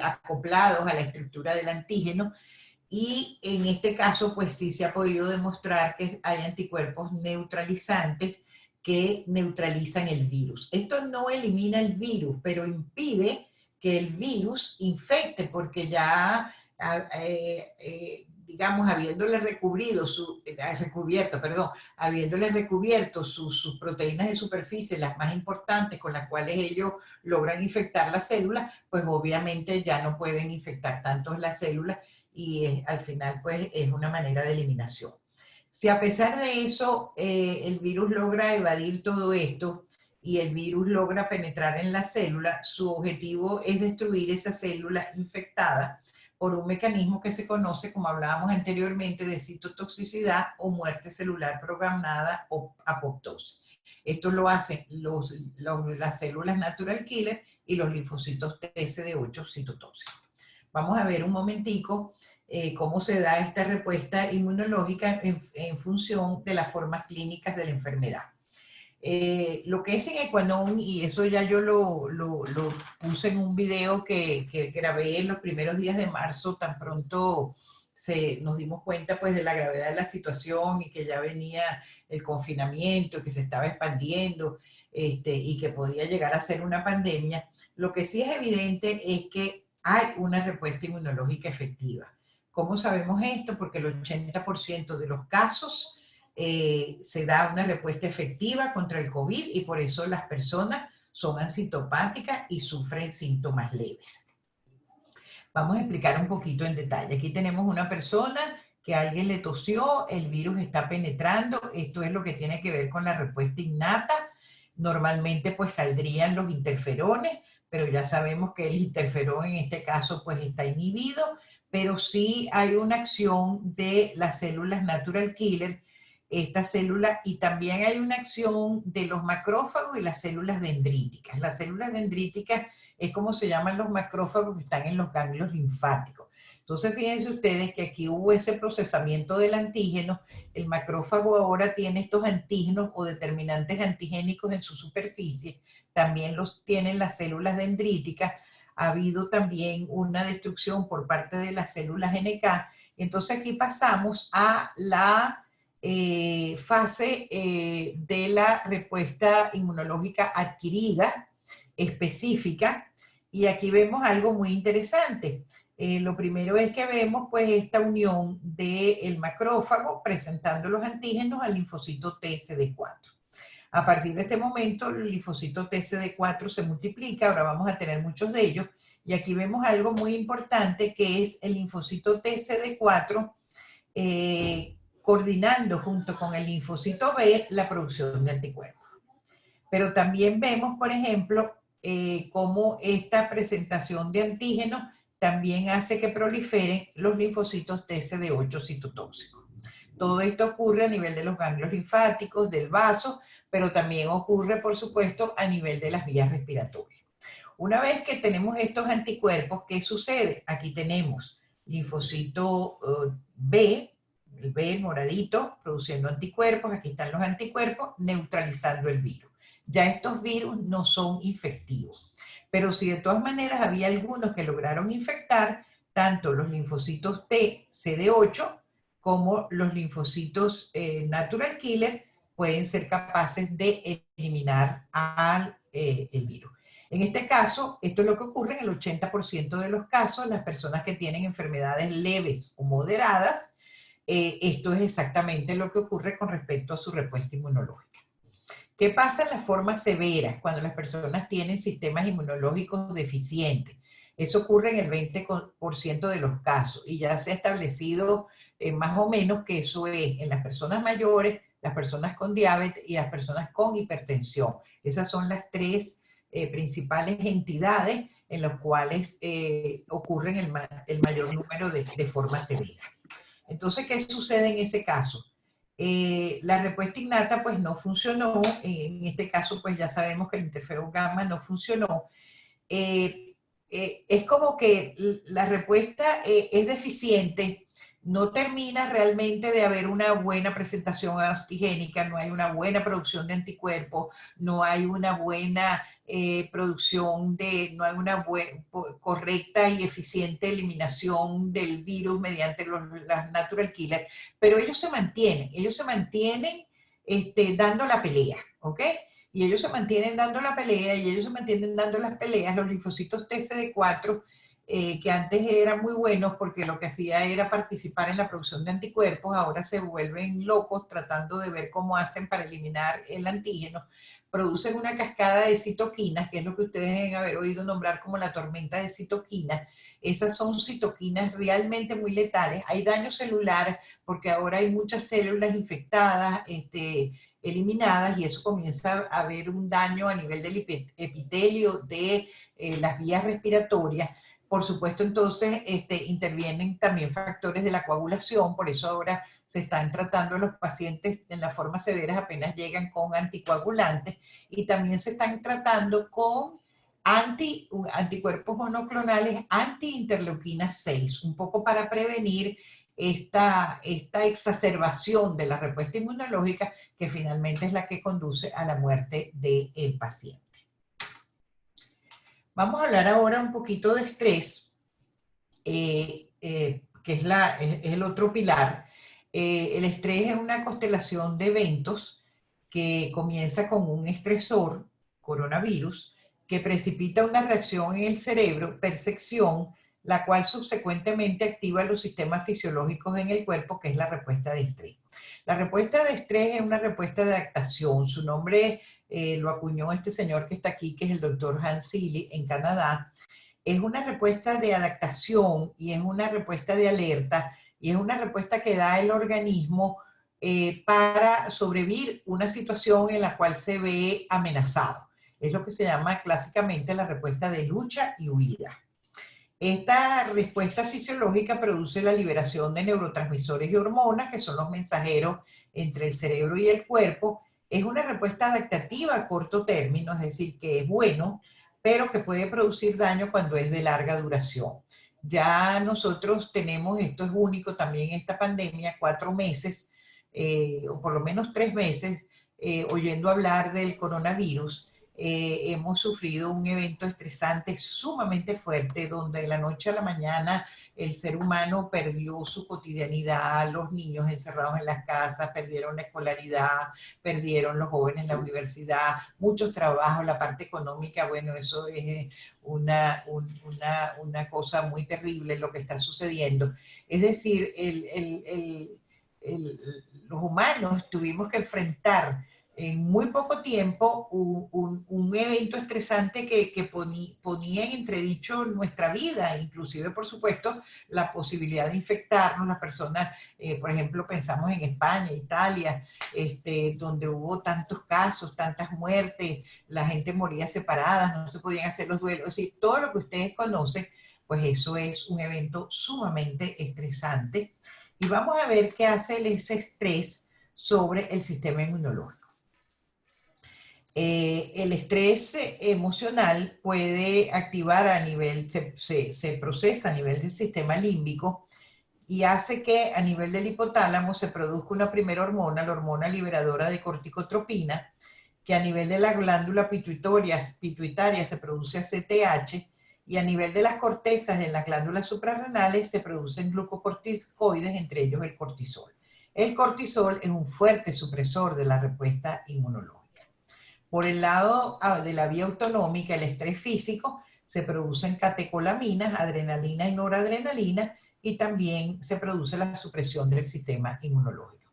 acoplados a la estructura del antígeno, Y en este caso, pues sí se ha podido demostrar que hay anticuerpos neutralizantes que neutralizan el virus. Esto no elimina el virus, pero impide que el virus infecte, porque ya, digamos, habiéndole recubierto sus proteínas de superficie, las más importantes con las cuales ellos logran infectar las células, pues obviamente ya no pueden infectar tanto las células y al final pues es una manera de eliminación. Si a pesar de eso el virus logra evadir todo esto y el virus logra penetrar en la célula, su objetivo es destruir esa célula infectada por un mecanismo que se conoce, como hablábamos anteriormente, de citotoxicidad o muerte celular programada o apoptosis. Esto lo hacen las células natural killer y los linfocitos TSD8 citotóxicos. Vamos a ver un momentico cómo se da esta respuesta inmunológica en función de las formas clínicas de la enfermedad. Lo que es sine qua non, y eso ya yo lo puse en un video que grabé en los primeros días de marzo, tan pronto nos dimos cuenta pues de la gravedad de la situación y que ya venía el confinamiento, que se estaba expandiendo y que podía llegar a ser una pandemia. Lo que sí es evidente es que hay una respuesta inmunológica efectiva. ¿Cómo sabemos esto? Porque el 80% de los casos se da una respuesta efectiva contra el COVID y por eso las personas son asintomáticas y sufren síntomas leves. Vamos a explicar un poquito en detalle. Aquí tenemos una persona que alguien le tosió, el virus está penetrando, esto es lo que tiene que ver con la respuesta innata. Normalmente pues saldrían los interferones, pero ya sabemos que el interferón en este caso pues está inhibido, pero sí hay una acción de las células natural killer, esta célula, y también hay una acción de los macrófagos y las células dendríticas. Las células dendríticas es como se llaman los macrófagos que están en los ganglios linfáticos. Entonces, fíjense ustedes que aquí hubo ese procesamiento del antígeno, el macrófago ahora tiene estos antígenos o determinantes antigénicos en su superficie, también los tienen las células dendríticas, ha habido también una destrucción por parte de las células NK, entonces aquí pasamos a la fase de la respuesta inmunológica adquirida, específica, y aquí vemos algo muy interesante. Lo primero es que vemos pues esta unión del macrófago presentando los antígenos al linfocito TSD4. A partir de este momento el linfocito TSD4 se multiplica, ahora vamos a tener muchos de ellos, y aquí vemos algo muy importante que es el linfocito TSD4 coordinando junto con el linfocito B la producción de anticuerpos. Pero también vemos, por ejemplo, cómo esta presentación de antígenos también hace que proliferen los linfocitos TSD8 citotóxicos. Todo esto ocurre a nivel de los ganglios linfáticos, del vaso, pero también ocurre, por supuesto, a nivel de las vías respiratorias. Una vez que tenemos estos anticuerpos, ¿qué sucede? Aquí tenemos linfocito B, el B moradito, produciendo anticuerpos, aquí están los anticuerpos, neutralizando el virus. Ya estos virus no son infectivos. Pero si de todas maneras había algunos que lograron infectar, tanto los linfocitos T, CD8, como los linfocitos natural killer, pueden ser capaces de eliminar el virus. En este caso, esto es lo que ocurre en el 80% de los casos, las personas que tienen enfermedades leves o moderadas, esto es exactamente lo que ocurre con respecto a su respuesta inmunológica. ¿Qué pasa en las formas severas cuando las personas tienen sistemas inmunológicos deficientes? Eso ocurre en el 20% de los casos y ya se ha establecido más o menos que eso es en las personas mayores, las personas con diabetes y las personas con hipertensión. Esas son las tres principales entidades en las cuales ocurren el mayor número de formas severas. Entonces, ¿qué sucede en ese caso? La respuesta innata pues no funcionó, en este caso pues ya sabemos que el interferón gamma no funcionó. Es como que la respuesta es deficiente no termina realmente de haber una buena presentación antigénica, no hay una buena producción de anticuerpos, no hay una buena no hay una correcta y eficiente eliminación del virus mediante las natural killers, pero ellos se mantienen dando la pelea, ¿ok? Y ellos se mantienen dando la pelea y ellos se mantienen dando las peleas. Los linfocitos TCD4, que antes eran muy buenos porque lo que hacía era participar en la producción de anticuerpos, ahora se vuelven locos tratando de ver cómo hacen para eliminar el antígeno. Producen una cascada de citoquinas, que es lo que ustedes deben haber oído nombrar como la tormenta de citoquinas. Esas son citoquinas realmente muy letales. Hay daño celular porque ahora hay muchas células infectadas, eliminadas, y eso comienza a haber un daño a nivel del epitelio de las vías respiratorias. Por supuesto, entonces intervienen también factores de la coagulación, por eso ahora se están tratando a los pacientes en las formas severas apenas llegan con anticoagulantes, y también se están tratando con anticuerpos monoclonales anti-interleuquina 6, un poco para prevenir esta exacerbación de la respuesta inmunológica que finalmente es la que conduce a la muerte del paciente. Vamos a hablar ahora un poquito de estrés, que es el otro pilar. El estrés es una constelación de eventos que comienza con un estresor, coronavirus, que precipita una reacción en el cerebro, percepción, la cual subsecuentemente activa los sistemas fisiológicos en el cuerpo, que es la respuesta de estrés. La respuesta de estrés es una respuesta de adaptación. Su nombre lo acuñó este señor que está aquí, que es el doctor Hans Selye en Canadá. Es una respuesta de adaptación y es una respuesta de alerta y es una respuesta que da el organismo para sobrevivir una situación en la cual se ve amenazado. Es lo que se llama clásicamente la respuesta de lucha y huida. Esta respuesta fisiológica produce la liberación de neurotransmisores y hormonas, que son los mensajeros entre el cerebro y el cuerpo. Es una respuesta adaptativa a corto término, es decir, que es bueno, pero que puede producir daño cuando es de larga duración. Ya nosotros tenemos, esto es único también en esta pandemia, 4 meses, o por lo menos 3 meses, oyendo hablar del coronavirus. Hemos sufrido un evento estresante sumamente fuerte, donde de la noche a la mañana el ser humano perdió su cotidianidad, los niños encerrados en las casas, perdieron la escolaridad, perdieron los jóvenes la universidad, muchos trabajos, la parte económica, bueno, eso es una cosa muy terrible lo que está sucediendo. Es decir, los humanos tuvimos que enfrentar en muy poco tiempo un evento estresante que ponía en entredicho nuestra vida, inclusive, por supuesto, la posibilidad de infectarnos. Las personas, por ejemplo, pensamos en España, Italia, donde hubo tantos casos, tantas muertes, la gente moría separada, no se podían hacer los duelos. Es decir, todo lo que ustedes conocen, pues eso es un evento sumamente estresante. Y vamos a ver qué hace ese estrés sobre el sistema inmunológico. El estrés emocional puede activar a nivel, se procesa a nivel del sistema límbico y hace que a nivel del hipotálamo se produzca una primera hormona, la hormona liberadora de corticotropina, que a nivel de la glándula pituitaria se produce ACTH, y a nivel de las cortezas en las glándulas suprarrenales se producen glucocorticoides, entre ellos el cortisol. El cortisol es un fuerte supresor de la respuesta inmunológica. Por el lado de la vía autonómica, el estrés físico, se producen catecolaminas, adrenalina y noradrenalina, y también se produce la supresión del sistema inmunológico.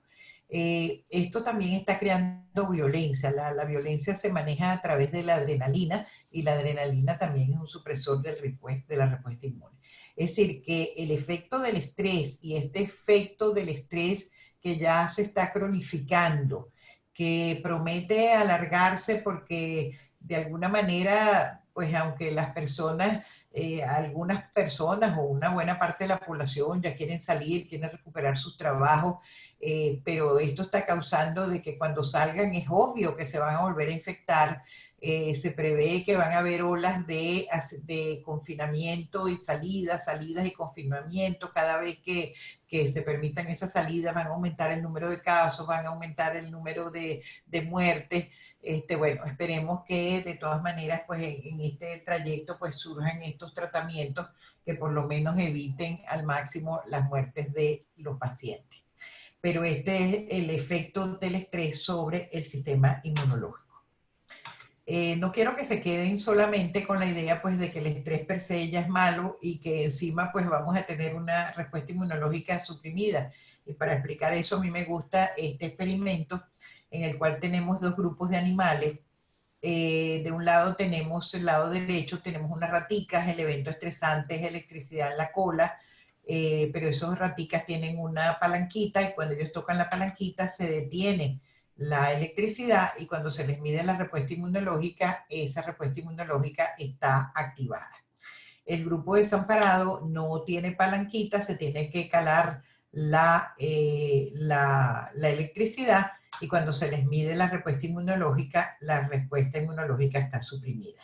Esto también está creando violencia. La violencia se maneja a través de la adrenalina, y la adrenalina también es un supresor de la respuesta inmune. Es decir, que el efecto del estrés y este efecto del estrés que ya se está cronificando, que promete alargarse porque de alguna manera, pues aunque las personas, algunas personas o una buena parte de la población ya quieren salir, quieren recuperar sus trabajos, pero esto está causando de que cuando salgan es obvio que se van a volver a infectar. Se prevé que van a haber olas de confinamiento y salidas y confinamiento. Cada vez que se permitan esas salidas van a aumentar el número de casos, van a aumentar el número de muertes. Bueno, esperemos que de todas maneras pues en este trayecto pues surjan estos tratamientos que por lo menos eviten al máximo las muertes de los pacientes. Pero este es el efecto del estrés sobre el sistema inmunológico. No quiero que se queden solamente con la idea pues de que el estrés per se ya es malo y que encima pues vamos a tener una respuesta inmunológica suprimida. Y para explicar eso a mí me gusta este experimento en el cual tenemos dos grupos de animales. De un lado tenemos, el lado derecho, tenemos unas raticas, el evento estresante es electricidad en la cola, pero esos raticas tienen una palanquita y cuando ellos tocan la palanquita se detiene la electricidad y cuando se les mide la respuesta inmunológica, esa respuesta inmunológica está activada. El grupo desamparado no tiene palanquita, se tiene que calar la electricidad y cuando se les mide la respuesta inmunológica está suprimida.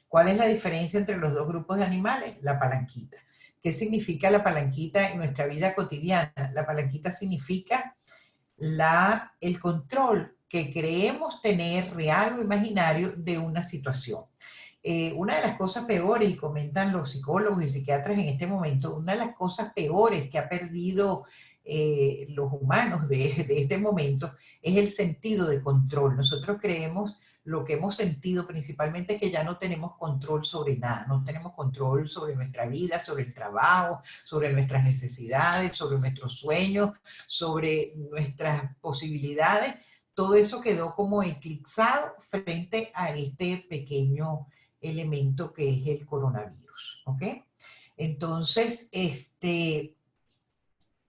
¿Cuál es la diferencia entre los dos grupos de animales? La palanquita. ¿Qué significa la palanquita en nuestra vida cotidiana? La palanquita significa el control que creemos tener, real o imaginario, de una situación. Una de las cosas peores, y comentan los psicólogos y psiquiatras en este momento, una de las cosas peores que ha perdido los humanos de este momento es el sentido de control. Nosotros creemos, lo que hemos sentido principalmente, es que ya no tenemos control sobre nada, no tenemos control sobre nuestra vida, sobre el trabajo, sobre nuestras necesidades, sobre nuestros sueños, sobre nuestras posibilidades. Todo eso quedó como eclipsado frente a este pequeño elemento que es el coronavirus, ¿ok? Entonces,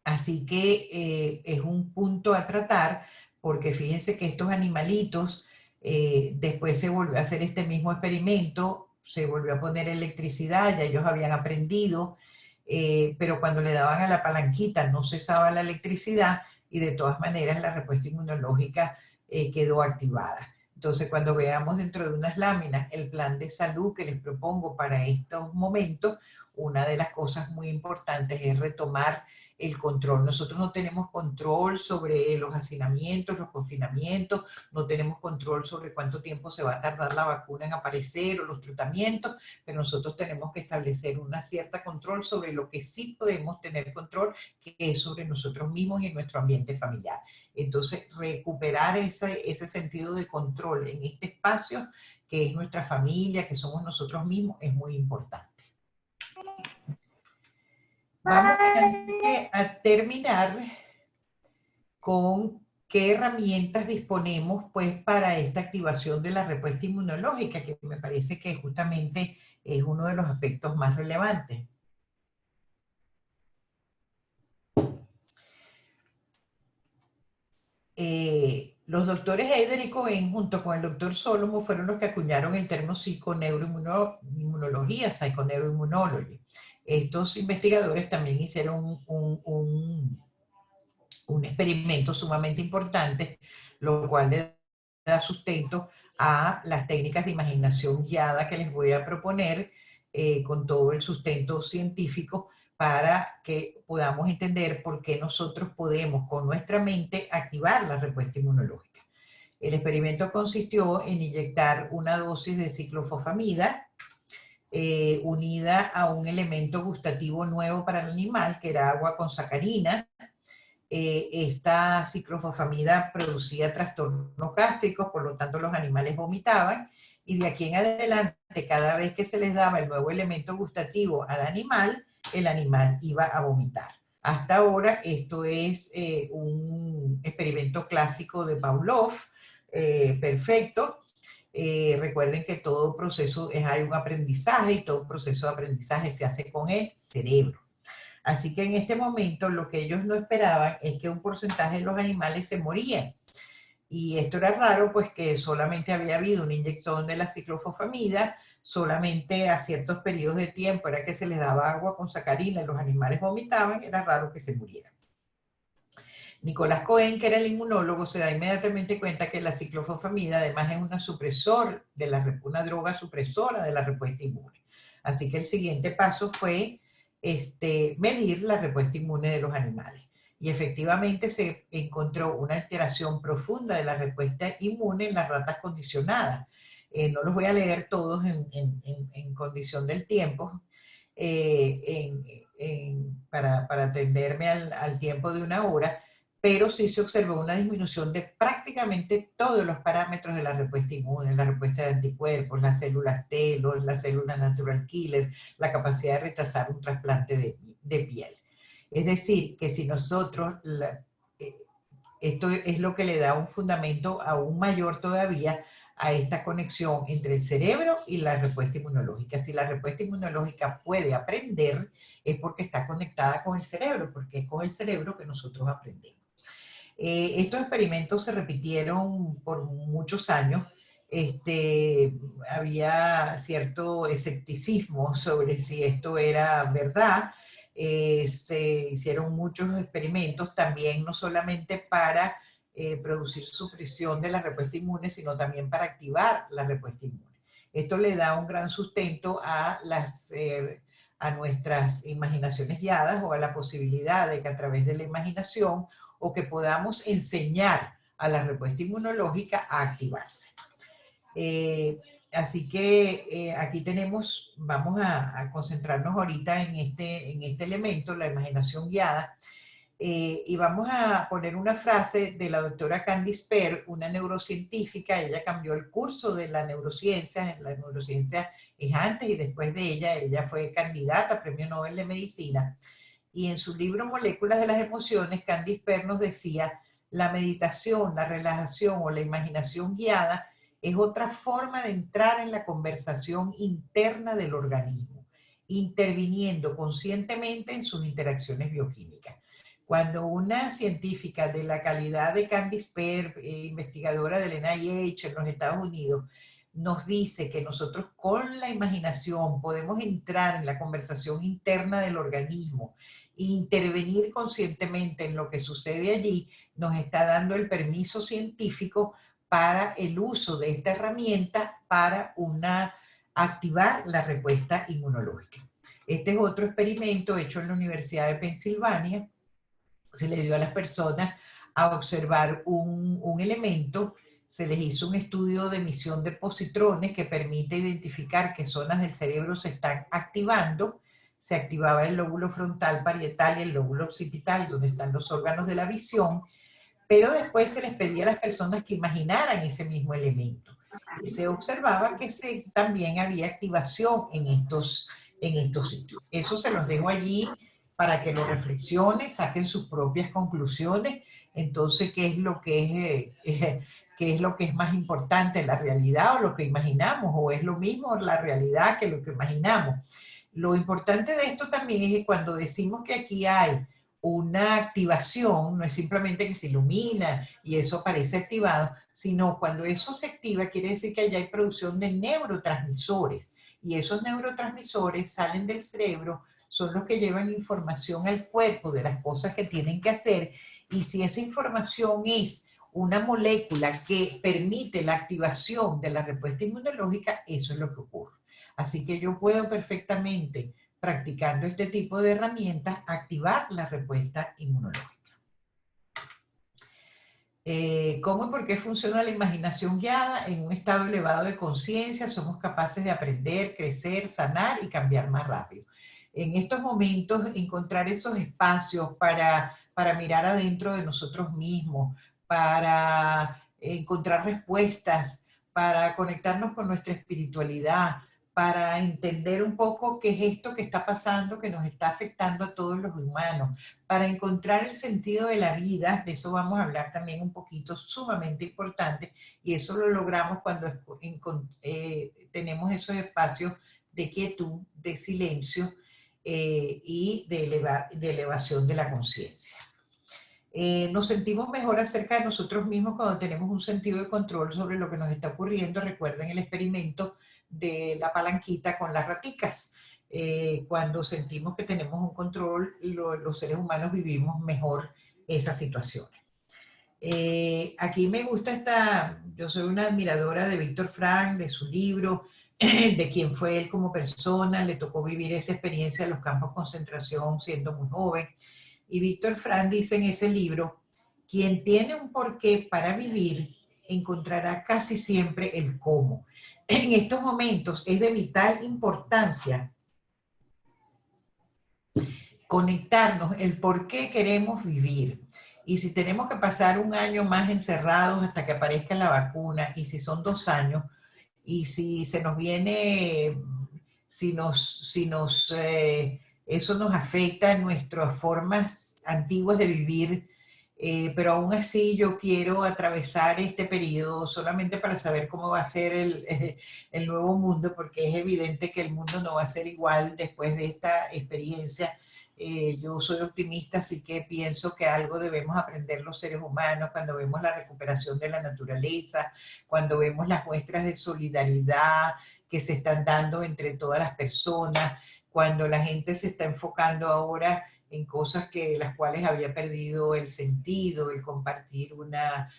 así que es un punto a tratar, porque fíjense que estos animalitos, después se volvió a hacer este mismo experimento, se volvió a poner electricidad, ya ellos habían aprendido, pero cuando le daban a la palanquita no cesaba la electricidad y de todas maneras la respuesta inmunológica quedó activada. Entonces, cuando veamos dentro de unas láminas el plan de salud que les propongo para estos momentos, una de las cosas muy importantes es retomar el control. Nosotros no tenemos control sobre los hacinamientos, los confinamientos, no tenemos control sobre cuánto tiempo se va a tardar la vacuna en aparecer o los tratamientos, pero nosotros tenemos que establecer una cierta control sobre lo que sí podemos tener control, que es sobre nosotros mismos y en nuestro ambiente familiar. Entonces, recuperar ese sentido de control en este espacio, que es nuestra familia, que somos nosotros mismos, es muy importante. Vamos a terminar con qué herramientas disponemos pues, para esta activación de la respuesta inmunológica, que me parece que justamente es uno de los aspectos más relevantes. Los doctores Eider y Cohen, junto con el doctor Solomon, fueron los que acuñaron el término psiconeuroinmunología, psychoneuroimmunology. Estos investigadores también hicieron un experimento sumamente importante, lo cual le da sustento a las técnicas de imaginación guiada que les voy a proponer con todo el sustento científico para que podamos entender por qué nosotros podemos con nuestra mente activar la respuesta inmunológica. El experimento consistió en inyectar una dosis de ciclofosfamida unida a un elemento gustativo nuevo para el animal, que era agua con sacarina. Esta ciclofosfamida producía trastornos gástricos, por lo tanto los animales vomitaban, y de aquí en adelante, cada vez que se les daba el nuevo elemento gustativo al animal, el animal iba a vomitar. Hasta ahora esto es un experimento clásico de Pavlov, perfecto. Recuerden que todo proceso hay un aprendizaje y todo proceso de aprendizaje se hace con el cerebro. Así que en este momento lo que ellos no esperaban es que un porcentaje de los animales se morían. Y esto era raro, pues que solamente había habido una inyección de la ciclofosfamida, solamente a ciertos periodos de tiempo era que se les daba agua con sacarina y los animales vomitaban, era raro que se murieran. Nicolás Cohen, que era el inmunólogo, se da inmediatamente cuenta que la ciclofosfamida además es una droga supresora de la respuesta inmune. Así que el siguiente paso fue medir la respuesta inmune de los animales. Y efectivamente se encontró una alteración profunda de la respuesta inmune en las ratas condicionadas. No los voy a leer todos en condición del tiempo, para atenderme al tiempo de una hora, pero sí se observó una disminución de prácticamente todos los parámetros de la respuesta inmune, la respuesta de anticuerpos, las células T, las células natural killer, la capacidad de rechazar un trasplante de piel. Es decir, que si nosotros, esto es lo que le da un fundamento aún mayor todavía a esta conexión entre el cerebro y la respuesta inmunológica. Si la respuesta inmunológica puede aprender, es porque está conectada con el cerebro, porque es con el cerebro que nosotros aprendemos. Estos experimentos se repitieron por muchos años. Había cierto escepticismo sobre si esto era verdad. Se hicieron muchos experimentos también, no solamente para producir supresión de la respuesta inmune, sino también para activar la respuesta inmune. Esto le da un gran sustento a nuestras imaginaciones guiadas, o a la posibilidad de que a través de la imaginación, o que podamos enseñar a la respuesta inmunológica a activarse. Así que aquí vamos a concentrarnos ahorita en este elemento, la imaginación guiada, y vamos a poner una frase de la doctora Candice Pert, una neurocientífica. Ella cambió el curso de la neurociencia es antes y después de ella fue candidata a Premio Nobel de Medicina. Y en su libro Moléculas de las Emociones, Candice Pert nos decía: la meditación, la relajación o la imaginación guiada es otra forma de entrar en la conversación interna del organismo, interviniendo conscientemente en sus interacciones bioquímicas. Cuando una científica de la calidad de Candice Pert, investigadora del NIH en los Estados Unidos, nos dice que nosotros con la imaginación podemos entrar en la conversación interna del organismo e intervenir conscientemente en lo que sucede allí, nos está dando el permiso científico para el uso de esta herramienta para activar la respuesta inmunológica. Este es otro experimento hecho en la Universidad de Pensilvania. Se le dio a las personas a observar un elemento. Se les hizo un estudio de emisión de positrones que permite identificar qué zonas del cerebro se están activando. Se activaba el lóbulo frontal parietal y el lóbulo occipital, donde están los órganos de la visión, pero después se les pedía a las personas que imaginaran ese mismo elemento. Y se observaba que también había activación en estos sitios. Eso se los dejo allí para que lo reflexionen, saquen sus propias conclusiones. Entonces, ¿qué es lo que es más importante, la realidad o lo que imaginamos? ¿O es lo mismo la realidad que lo que imaginamos? Lo importante de esto también es que cuando decimos que aquí hay una activación, no es simplemente que se ilumina y eso parece activado, sino cuando eso se activa quiere decir que allá hay producción de neurotransmisores, y esos neurotransmisores salen del cerebro, son los que llevan información al cuerpo de las cosas que tienen que hacer, y si esa información es una molécula que permite la activación de la respuesta inmunológica, eso es lo que ocurre. Así que yo puedo perfectamente, practicando este tipo de herramientas, activar la respuesta inmunológica. ¿Cómo y por qué funciona la imaginación guiada? En un estado elevado de conciencia somos capaces de aprender, crecer, sanar y cambiar más rápido. En estos momentos, encontrar esos espacios para mirar adentro de nosotros mismos, para encontrar respuestas, para conectarnos con nuestra espiritualidad, para entender un poco qué es esto que está pasando, que nos está afectando a todos los humanos, para encontrar el sentido de la vida. De eso vamos a hablar también un poquito, sumamente importante, y eso lo logramos cuando tenemos esos espacios de quietud, de silencio y de elevación de la conciencia. Nos sentimos mejor acerca de nosotros mismos cuando tenemos un sentido de control sobre lo que nos está ocurriendo. Recuerden el experimento de la palanquita con las raticas. cuando sentimos que tenemos un control, los seres humanos vivimos mejor esas situaciones. Aquí me gusta yo soy una admiradora de Víctor Frank, de su libro, de quién fue él como persona, le tocó vivir esa experiencia de los campos de concentración siendo muy joven. Y Víctor Frank dice en ese libro, quien tiene un porqué para vivir, encontrará casi siempre el cómo. En estos momentos es de vital importancia conectarnos el por qué queremos vivir. Y si tenemos que pasar un año más encerrados hasta que aparezca la vacuna, y si son 2 años, y si se nos viene, eso nos afecta en nuestras formas antiguas de vivir, pero aún así yo quiero atravesar este periodo solamente para saber cómo va a ser el nuevo mundo, porque es evidente que el mundo no va a ser igual después de esta experiencia. Yo soy optimista, así que pienso que algo debemos aprender los seres humanos cuando vemos la recuperación de la naturaleza, cuando vemos las muestras de solidaridad que se están dando entre todas las personas, cuando la gente se está enfocando ahora en cosas las cuales había perdido el sentido, el compartir una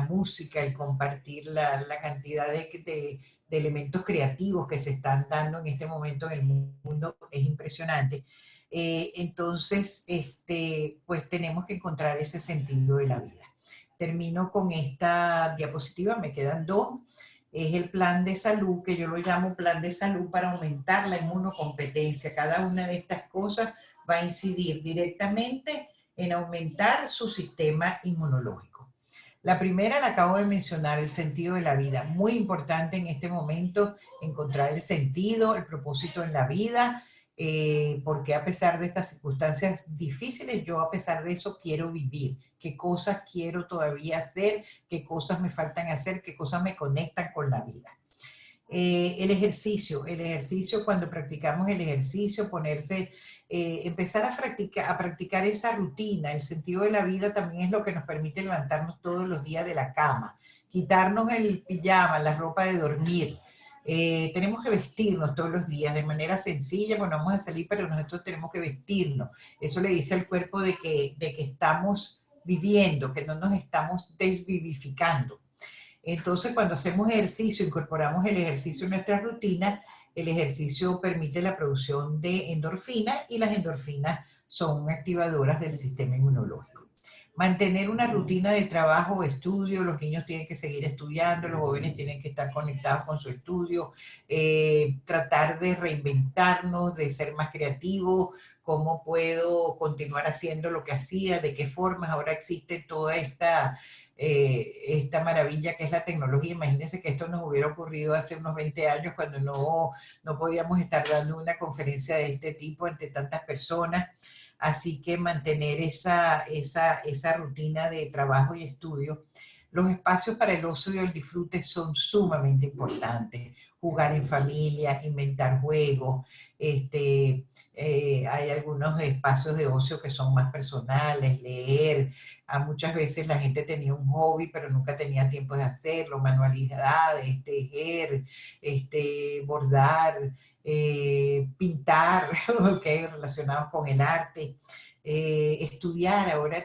música, el compartir la cantidad de elementos creativos que se están dando en este momento en el mundo es impresionante. Entonces, pues tenemos que encontrar ese sentido de la vida. Termino con esta diapositiva, me quedan 2. Es el plan de salud, que yo lo llamo plan de salud para aumentar la inmunocompetencia. Cada una de estas cosas va a incidir directamente en aumentar su sistema inmunológico. La primera la acabo de mencionar, el sentido de la vida. Muy importante en este momento encontrar el sentido, el propósito en la vida, porque a pesar de estas circunstancias difíciles, yo a pesar de eso quiero vivir. ¿Qué cosas quiero todavía hacer? ¿Qué cosas me faltan hacer? ¿Qué cosas me conectan con la vida? El ejercicio, cuando practicamos el ejercicio, empezar a practicar esa rutina. El sentido de la vida también es lo que nos permite levantarnos todos los días de la cama, quitarnos el pijama, la ropa de dormir. Tenemos que vestirnos todos los días de manera sencilla, bueno, vamos a salir, pero nosotros tenemos que vestirnos. Eso le dice al cuerpo de que estamos viviendo, que no nos estamos desvivificando. Entonces, cuando hacemos ejercicio, incorporamos el ejercicio en nuestra rutina, el ejercicio permite la producción de endorfinas y las endorfinas son activadoras del sistema inmunológico. Mantener una rutina de trabajo o estudio, los niños tienen que seguir estudiando, los jóvenes tienen que estar conectados con su estudio, tratar de reinventarnos, de ser más creativos, cómo puedo continuar haciendo lo que hacía, de qué formas. Ahora existe toda esta maravilla que es la tecnología. Imagínense que esto nos hubiera ocurrido hace unos 20 años cuando no podíamos estar dando una conferencia de este tipo entre tantas personas. Así que mantener esa rutina de trabajo y estudio. Los espacios para el ocio y el disfrute son sumamente importantes. Jugar en familia, inventar juegos. Hay algunos espacios de ocio que son más personales, leer. Muchas veces la gente tenía un hobby, pero nunca tenía tiempo de hacerlo. Manualidades, tejer, bordar, pintar, okay, relacionados con el arte. Estudiar, ahora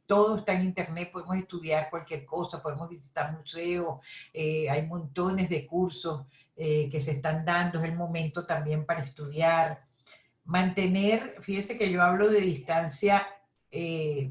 todo está en internet, podemos estudiar cualquier cosa, podemos visitar museos, hay montones de cursos que se están dando, es el momento también para estudiar. Mantener, fíjese que yo hablo de distancia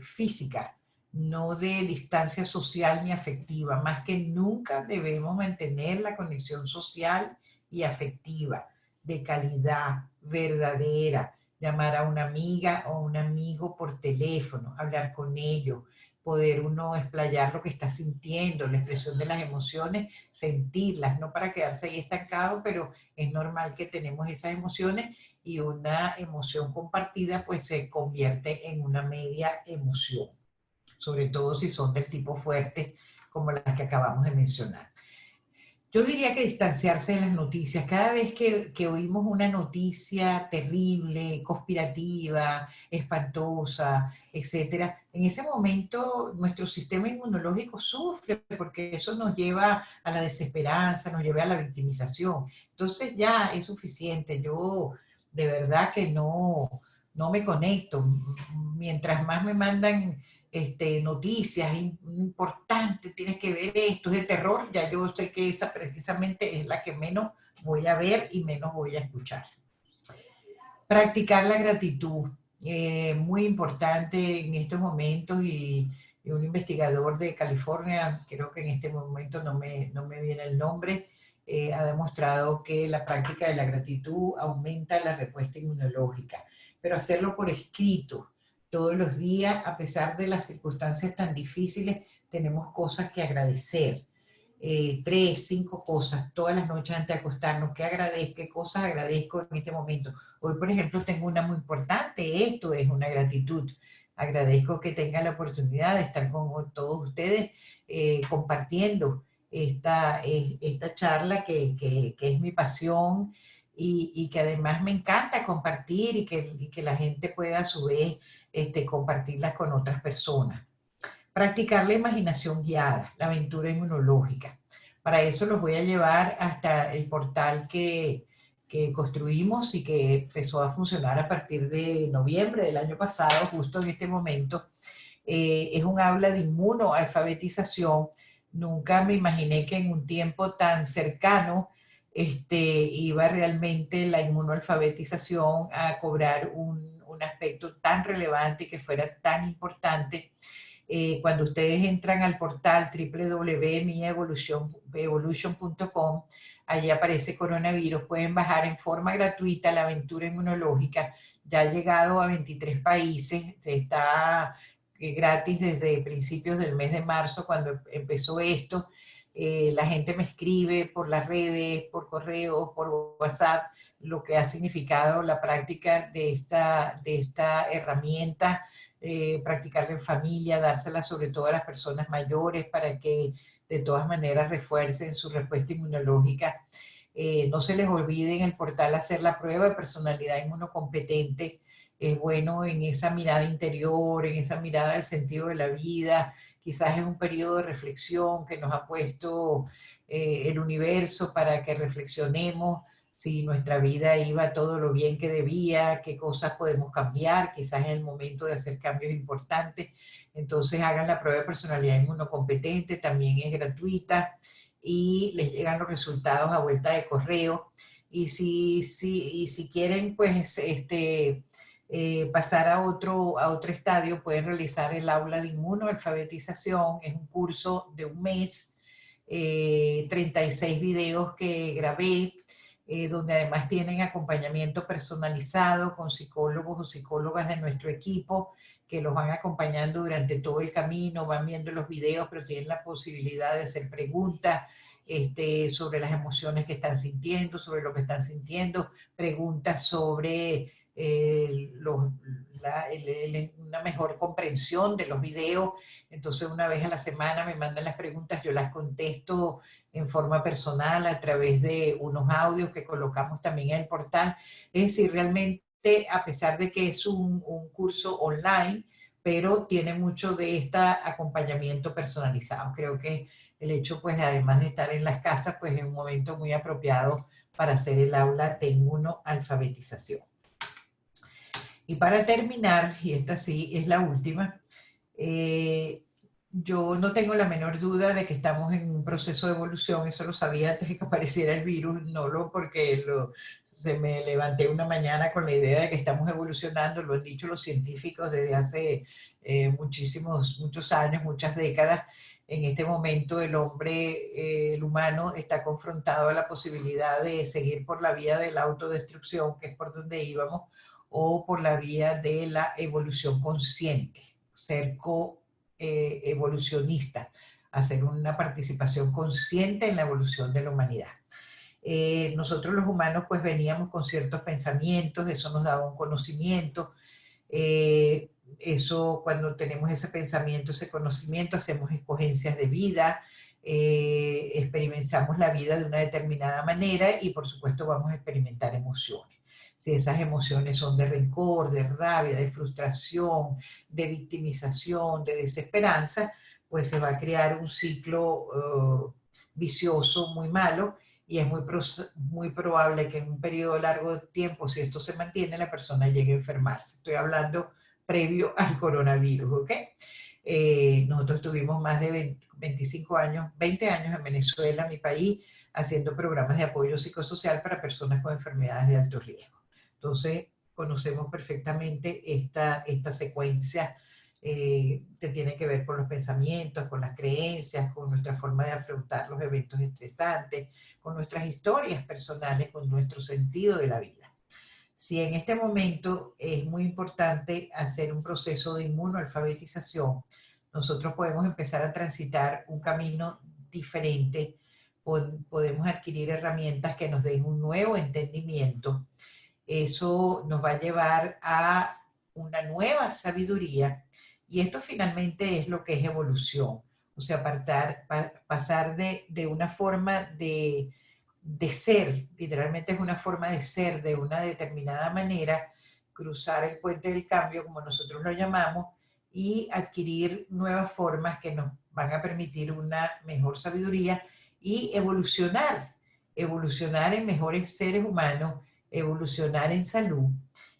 física, no de distancia social ni afectiva. Más que nunca debemos mantener la conexión social y afectiva, de calidad, verdadera. Llamar a una amiga o un amigo por teléfono, hablar con ellos, poder uno explayar lo que está sintiendo, la expresión de las emociones, sentirlas, no para quedarse ahí estancado, pero es normal que tenemos esas emociones y una emoción compartida pues se convierte en una media emoción, sobre todo si son del tipo fuerte como las que acabamos de mencionar. Yo diría que distanciarse de las noticias. Cada vez que oímos una noticia terrible, conspirativa, espantosa, etcétera, en ese momento nuestro sistema inmunológico sufre porque eso nos lleva a la desesperanza, nos lleva a la victimización. Entonces ya es suficiente. Yo de verdad que no me conecto. Mientras más me mandan noticias importantes, tienes que ver esto, es de terror, ya yo sé que esa precisamente es la que menos voy a ver y menos voy a escuchar. Practicar la gratitud, muy importante en estos momentos, y un investigador de California, creo que en este momento no me viene el nombre, ha demostrado que la práctica de la gratitud aumenta la respuesta inmunológica, pero hacerlo por escrito todos los días, a pesar de las circunstancias tan difíciles, tenemos cosas que agradecer. 3, 5 cosas todas las noches antes de acostarnos, ¿qué agradezco? ¿Qué cosas agradezco en este momento? Hoy, por ejemplo, tengo una muy importante, esto es una gratitud. Agradezco que tenga la oportunidad de estar con todos ustedes compartiendo esta charla que es mi pasión, y que además me encanta compartir, y que la gente pueda a su vez compartirlas con otras personas. Practicar la imaginación guiada, la aventura inmunológica. Para eso los voy a llevar hasta el portal que construimos y que empezó a funcionar a partir de noviembre del año pasado, justo en este momento. Es un aula de inmunoalfabetización. Nunca me imaginé que en un tiempo tan cercano iba realmente la inmunoalfabetización a cobrar un aspecto tan relevante y que fuera tan importante. Cuando ustedes entran al portal www.mievolution.com, allí aparece coronavirus, pueden bajar en forma gratuita la aventura inmunológica. Ya ha llegado a 23 países, está gratis desde principios del mes de marzo, cuando empezó esto. La gente me escribe por las redes, por correo, por WhatsApp, lo que ha significado la práctica de esta herramienta. Practicarla en familia, dársela sobre todo a las personas mayores para que de todas maneras refuercen su respuesta inmunológica. No se les olvide en el portal hacer la prueba de personalidad inmunocompetente. Es bueno en esa mirada interior, en esa mirada del sentido de la vida, quizás en un periodo de reflexión que nos ha puesto el universo para que reflexionemos si nuestra vida iba todo lo bien que debía, qué cosas podemos cambiar, quizás es el momento de hacer cambios importantes. Entonces hagan la prueba de personalidad inmunocompetente, también es gratuita y les llegan los resultados a vuelta de correo. Y si quieren, pues, pasar a otro estadio, pueden realizar el aula de inmunoalfabetización. Es un curso de un mes, 36 videos que grabé, donde además tienen acompañamiento personalizado con psicólogos o psicólogas de nuestro equipo que los van acompañando durante todo el camino, van viendo los videos, pero tienen la posibilidad de hacer preguntas sobre las emociones que están sintiendo, sobre lo que están sintiendo, preguntas sobre una mejor comprensión de los videos. Entonces, una vez a la semana me mandan las preguntas, yo las contesto en forma personal a través de unos audios que colocamos también en el portal. Es decir, realmente, a pesar de que es un curso online, pero tiene mucho de este acompañamiento personalizado. Creo que el hecho, pues, además de estar en las casas, pues es un momento muy apropiado para hacer el aula de inmunoalfabetización. Y para terminar, y esta sí es la última, yo no tengo la menor duda de que estamos en un proceso de evolución. Eso lo sabía antes de que apareciera el virus, porque se me levanté una mañana con la idea de que estamos evolucionando. Lo han dicho los científicos desde hace muchos años, muchas décadas. En este momento el hombre, el humano, está confrontado a la posibilidad de seguir por la vía de la autodestrucción, que es por donde íbamos, o por la vía de la evolución consciente, ser evolucionista, hacer una participación consciente en la evolución de la humanidad. Nosotros los humanos pues veníamos con ciertos pensamientos, eso nos daba un conocimiento, eso, cuando tenemos ese pensamiento, ese conocimiento, hacemos escogencias de vida, experimentamos la vida de una determinada manera y por supuesto vamos a experimentar emociones. Si esas emociones son de rencor, de rabia, de frustración, de victimización, de desesperanza, pues se va a crear un ciclo vicioso muy malo, y es muy probable que en un periodo largo de tiempo, si esto se mantiene, la persona llegue a enfermarse. Estoy hablando previo al coronavirus, ¿ok? Nosotros estuvimos más de 25 años, 20 años en Venezuela, mi país, haciendo programas de apoyo psicosocial para personas con enfermedades de alto riesgo. Entonces, conocemos perfectamente esta secuencia que tiene que ver con los pensamientos, con las creencias, con nuestra forma de afrontar los eventos estresantes, con nuestras historias personales, con nuestro sentido de la vida. Si en este momento es muy importante hacer un proceso de inmunoalfabetización, nosotros podemos empezar a transitar un camino diferente, podemos adquirir herramientas que nos den un nuevo entendimiento. Eso nos va a llevar a una nueva sabiduría y esto finalmente es lo que es evolución. O sea, pasar de una forma de ser, literalmente es una forma de ser de una determinada manera, cruzar el puente del cambio, como nosotros lo llamamos, y adquirir nuevas formas que nos van a permitir una mejor sabiduría y evolucionar en mejores seres humanos, evolucionar en salud.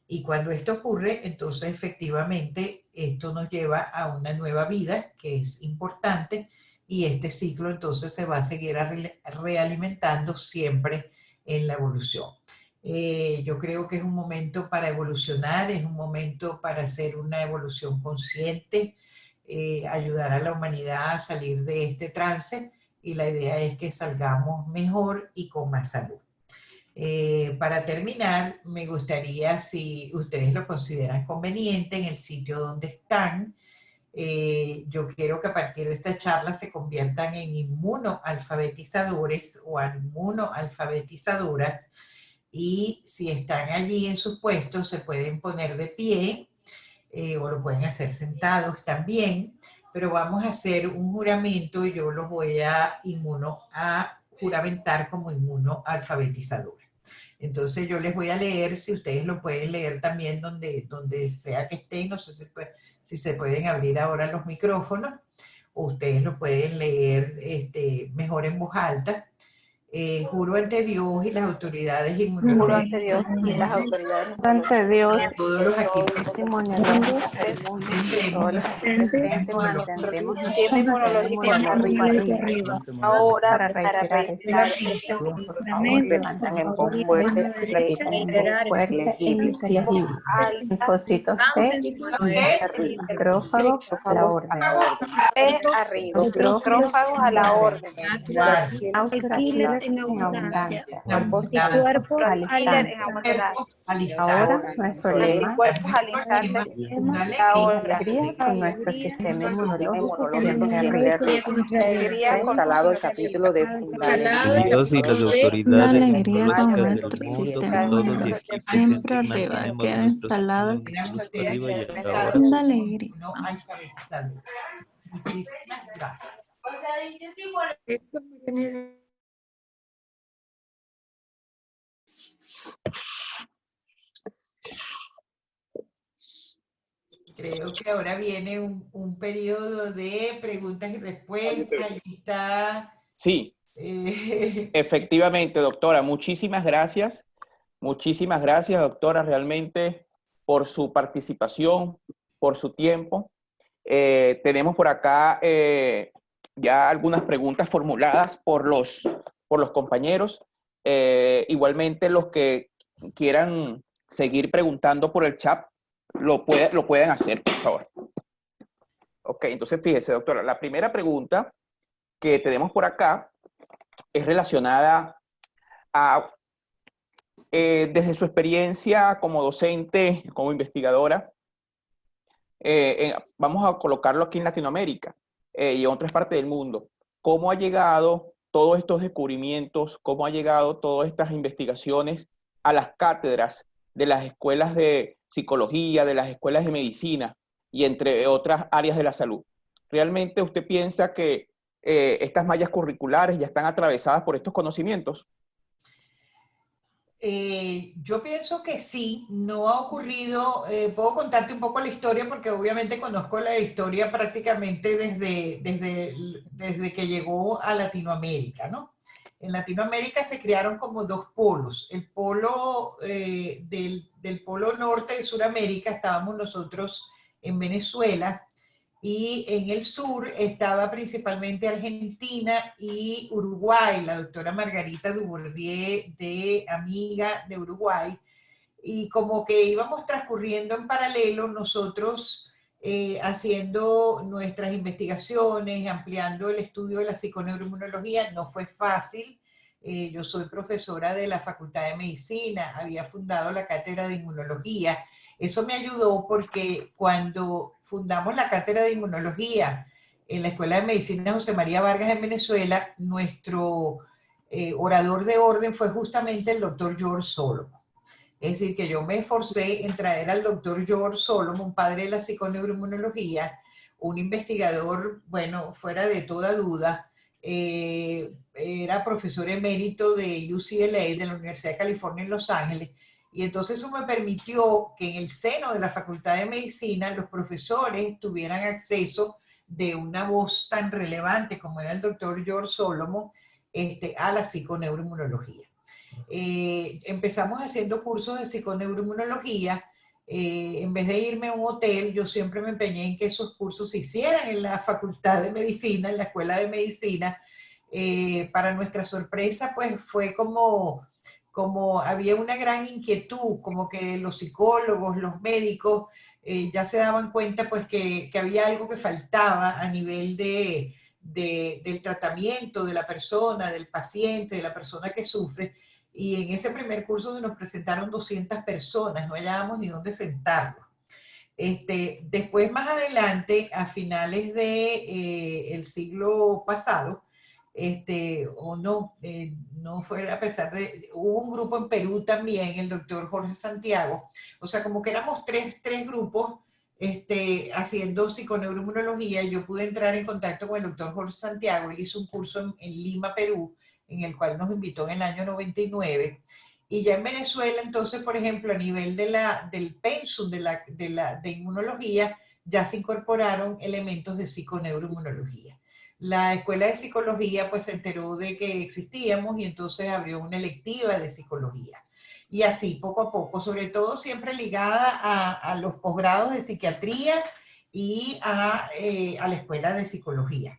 Y cuando esto ocurre, entonces efectivamente esto nos lleva a una nueva vida, que es importante, y este ciclo entonces se va a seguir realimentando siempre en la evolución. Yo creo que es un momento para evolucionar, es un momento para hacer una evolución consciente, ayudar a la humanidad a salir de este trance, y la idea es que salgamos mejor y con más salud. Para terminar, me gustaría, si ustedes lo consideran conveniente, en el sitio donde están, yo quiero que a partir de esta charla se conviertan en inmunoalfabetizadores o inmunoalfabetizadoras, y si están allí en sus puestos se pueden poner de pie o lo pueden hacer sentados también, pero vamos a hacer un juramento y yo los voy a juramentar como inmunoalfabetizadores. Entonces yo les voy a leer, si ustedes lo pueden leer también donde sea que estén, no sé si se pueden abrir ahora los micrófonos, o ustedes lo pueden leer mejor en voz alta. Juro ante Dios y las autoridades Juro ante Dios y las autoridades Ante Dios, todos los aquí inmunológicos, todos los presentes mantendremos el sistema inmunológico arriba. Ahora, para para reiterar reiterar por favor, levantan en voz fuerte, repiten en voz fuerte e inteligible. Linfocitos T arriba, macrófagos a la orden. arriba, micrófagos a la orden. Killer en abundancia. Cuerpos al instante. Ahora nuestro lema Cuerpos al instante. alegría con nuestro sistema inmunológico siempre arriba. Instalado el capítulo de fundamentos. Dios y las Una autoridades alegría con científicas nuestro del mundo, sistema todos y inmunológico aquí siempre presentes, arriba, mantenemos queda nuestros instalado fundamentos arriba y ahora. una alegría. Muchísimas gracias. Creo que ahora viene un periodo de preguntas y respuestas. Ahí está. Sí, efectivamente, doctora. Muchísimas gracias. Muchísimas gracias, doctora, realmente por su participación, por su tiempo. Tenemos por acá ya algunas preguntas formuladas por los compañeros. Igualmente, los que quieran seguir preguntando por el chat, lo pueden hacer, por favor. Ok, entonces fíjese, doctora, la primera pregunta que tenemos por acá es relacionada a, desde su experiencia como docente, como investigadora, vamos a colocarlo aquí en Latinoamérica y en otras partes del mundo. ¿Cómo ha llegado todos estos descubrimientos, cómo ha llegado todas estas investigaciones a las cátedras de las escuelas de psicología, de las escuelas de medicina y entre otras áreas de la salud? ¿Realmente usted piensa que estas mallas curriculares ya están atravesadas por estos conocimientos? Yo pienso que sí, no ha ocurrido. Puedo contarte un poco la historia porque obviamente conozco la historia prácticamente desde que llegó a Latinoamérica, ¿no? En Latinoamérica se crearon como dos polos. El polo del polo norte de Sudamérica estábamos nosotros en Venezuela, y en el sur estaba principalmente Argentina y Uruguay, la doctora Margarita Dubourdieu, de amiga de Uruguay, y como que íbamos transcurriendo en paralelo nosotros haciendo nuestras investigaciones, ampliando el estudio de la psiconeuroinmunología. No fue fácil. Yo soy profesora de la Facultad de Medicina, había fundado la cátedra de inmunología. Eso me ayudó porque cuando fundamos la cátedra de inmunología en la Escuela de Medicina José María Vargas en Venezuela, nuestro orador de orden fue justamente el doctor George Solomon. Es decir, que yo me esforcé en traer al doctor George Solomon, un padre de la psiconeuroinmunología, un investigador, bueno, fuera de toda duda. Era profesor emérito de UCLA, de la Universidad de California en Los Ángeles, y entonces eso me permitió que en el seno de la Facultad de Medicina los profesores tuvieran acceso de una voz tan relevante como era el doctor George Solomon a la psiconeuroinmunología. Empezamos haciendo cursos de psiconeuroinmunología. En vez de irme a un hotel, yo siempre me empeñé en que esos cursos se hicieran en la Facultad de Medicina, en la Escuela de Medicina. Para nuestra sorpresa, pues fue como había una gran inquietud, como que los psicólogos, los médicos, ya se daban cuenta pues que había algo que faltaba a nivel del tratamiento de la persona, del paciente, de la persona que sufre. Y en ese primer curso se nos presentaron 200 personas, no hallábamos ni dónde sentarnos. Después, más adelante, a finales del siglo pasado, no fue a pesar de, hubo un grupo en Perú también, el doctor Jorge Santiago, o sea, como que éramos tres grupos haciendo psiconeuroinmunología. Yo pude entrar en contacto con el doctor Jorge Santiago. Él hizo un curso en Lima, Perú, en el cual nos invitó en el año 99. Y ya en Venezuela, entonces, por ejemplo, a nivel del pensum de inmunología, ya se incorporaron elementos de psiconeuroinmunología. La Escuela de Psicología pues se enteró de que existíamos y entonces abrió una electiva de psicología. Y así, poco a poco, sobre todo siempre ligada a los posgrados de psiquiatría y a la Escuela de Psicología.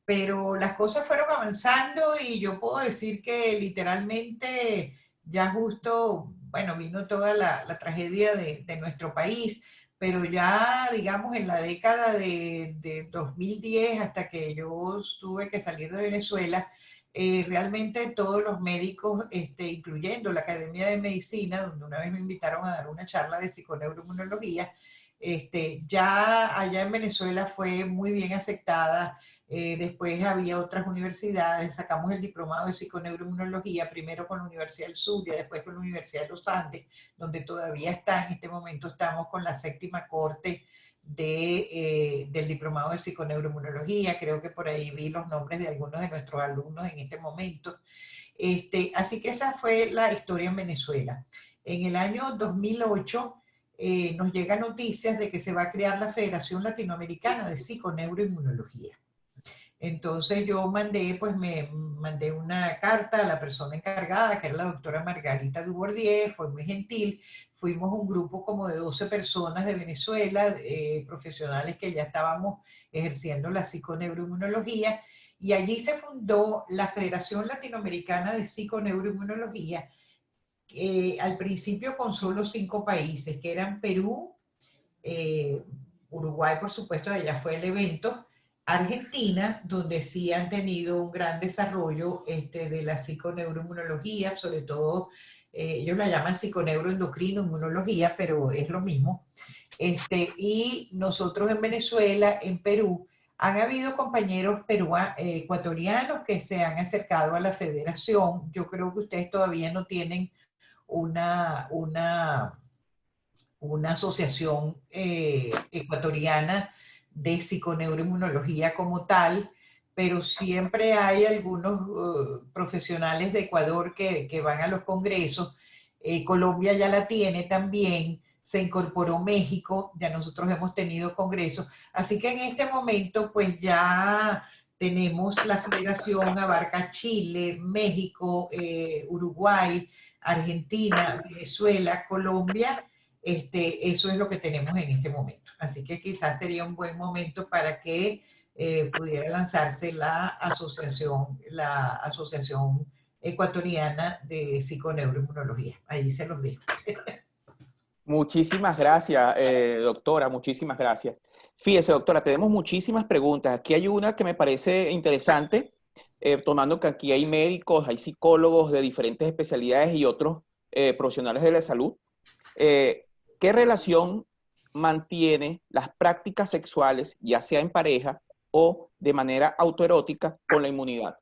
Pero las cosas fueron avanzando y yo puedo decir que literalmente ya justo, bueno, vino toda la tragedia de nuestro país, pero ya, digamos, en la década de 2010, hasta que yo tuve que salir de Venezuela, realmente todos los médicos, incluyendo la Academia de Medicina, donde una vez me invitaron a dar una charla de psiconeuroinmunología, ya allá en Venezuela fue muy bien aceptada. Después había otras universidades, sacamos el diplomado de psiconeuroinmunología, primero con la Universidad del Zulia, después con la Universidad de los Andes, donde todavía está, en este momento estamos con la 7ª corte del diplomado de psiconeuroinmunología. Creo que por ahí vi los nombres de algunos de nuestros alumnos en este momento. Así que esa fue la historia en Venezuela. En el año 2008 nos llegan noticias de que se va a crear la Federación Latinoamericana de Psiconeuroinmunología. Entonces yo me mandé una carta a la persona encargada, que era la doctora Margarita Dubourdieu, fue muy gentil. Fuimos un grupo como de 12 personas de Venezuela, profesionales que ya estábamos ejerciendo la psiconeuroinmunología, y allí se fundó la Federación Latinoamericana de Psiconeuroinmunología, al principio con solo 5 países, que eran Perú, Uruguay, por supuesto, allá fue el evento, Argentina, donde sí han tenido un gran desarrollo de la psiconeuroinmunología, sobre todo, ellos la llaman psiconeuroendocrinoinmunología, pero es lo mismo. Y nosotros en Venezuela, en Perú, han habido compañeros ecuatorianos que se han acercado a la federación. Yo creo que ustedes todavía no tienen una asociación ecuatoriana de psiconeuroinmunología como tal, pero siempre hay algunos profesionales de Ecuador que van a los congresos. Colombia ya la tiene también, se incorporó México, ya nosotros hemos tenido congresos, así que en este momento pues ya tenemos la federación, abarca Chile, México, Uruguay, Argentina, Venezuela, Colombia. Eso es lo que tenemos en este momento. Así que quizás sería un buen momento para que pudiera lanzarse la asociación ecuatoriana de psiconeuroinmunología. Ahí se los dejo. Muchísimas gracias, doctora, muchísimas gracias. Fíjese, doctora, tenemos muchísimas preguntas. Aquí hay una que me parece interesante, tomando que aquí hay médicos, hay psicólogos de diferentes especialidades y otros profesionales de la salud. ¿Qué relación mantiene las prácticas sexuales, ya sea en pareja o de manera autoerótica, con la inmunidad?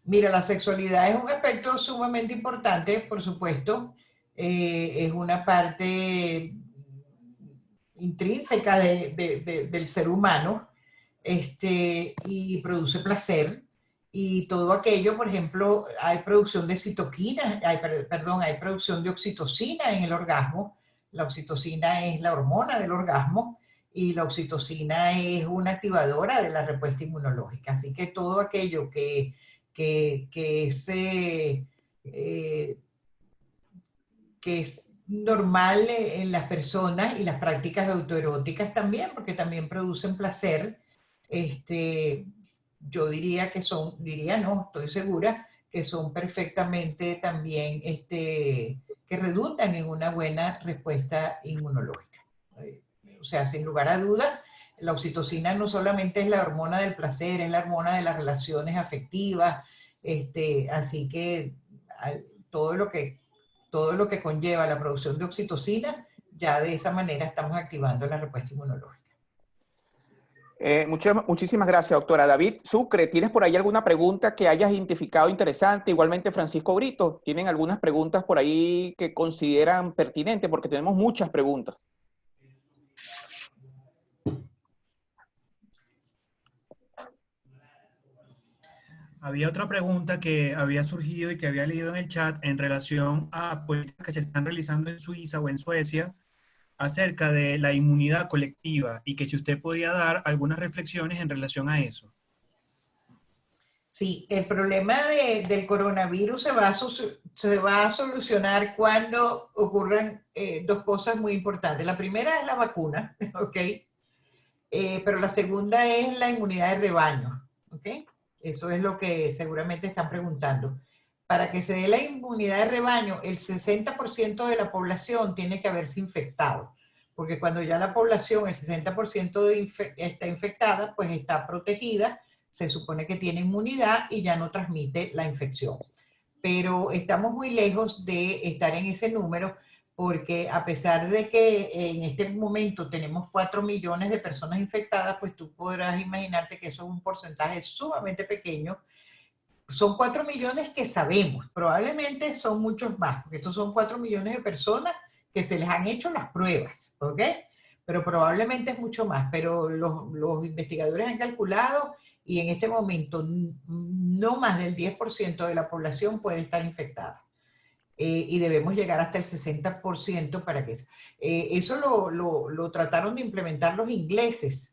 Mira, la sexualidad es un aspecto sumamente importante, por supuesto. Es una parte intrínseca del ser humano, y produce placer. Y todo aquello, por ejemplo, hay producción de citoquinas, hay producción de oxitocina en el orgasmo. La oxitocina es la hormona del orgasmo y la oxitocina es una activadora de la respuesta inmunológica. Así que todo aquello que es normal en las personas, y las prácticas autoeróticas también, porque también producen placer, yo diría que estoy segura que son perfectamente también, que redundan en una buena respuesta inmunológica. O sea, sin lugar a dudas, la oxitocina no solamente es la hormona del placer, es la hormona de las relaciones afectivas, así que todo lo que conlleva la producción de oxitocina, ya de esa manera estamos activando la respuesta inmunológica. Muchísimas gracias, doctora. David Sucre, ¿tienes por ahí alguna pregunta que hayas identificado interesante? Igualmente, Francisco Brito, ¿tienen algunas preguntas por ahí que consideran pertinentes? Porque tenemos muchas preguntas. Había otra pregunta que había surgido y que había leído en el chat en relación a políticas que se están realizando en Suiza o en Suecia acerca de la inmunidad colectiva, y que si usted podía dar algunas reflexiones en relación a eso. Sí, el problema del coronavirus se va a solucionar cuando ocurran dos cosas muy importantes. La primera es la vacuna, ¿ok? Pero la segunda es la inmunidad de rebaño, ¿ok? Eso es lo que seguramente están preguntando. Para que se dé la inmunidad de rebaño, el 60% de la población tiene que haberse infectado, porque cuando ya la población, el 60% está infectada, pues está protegida, se supone que tiene inmunidad y ya no transmite la infección. Pero estamos muy lejos de estar en ese número, porque a pesar de que en este momento tenemos 4 millones de personas infectadas, pues tú podrás imaginarte que eso es un porcentaje sumamente pequeño. Son 4 millones que sabemos, probablemente son muchos más, porque estos son 4 millones de personas que se les han hecho las pruebas, ¿ok? Pero probablemente es mucho más, pero los investigadores han calculado, y en este momento no más del 10% de la población puede estar infectada. Y debemos llegar hasta el 60% para que eso lo trataron de implementar los ingleses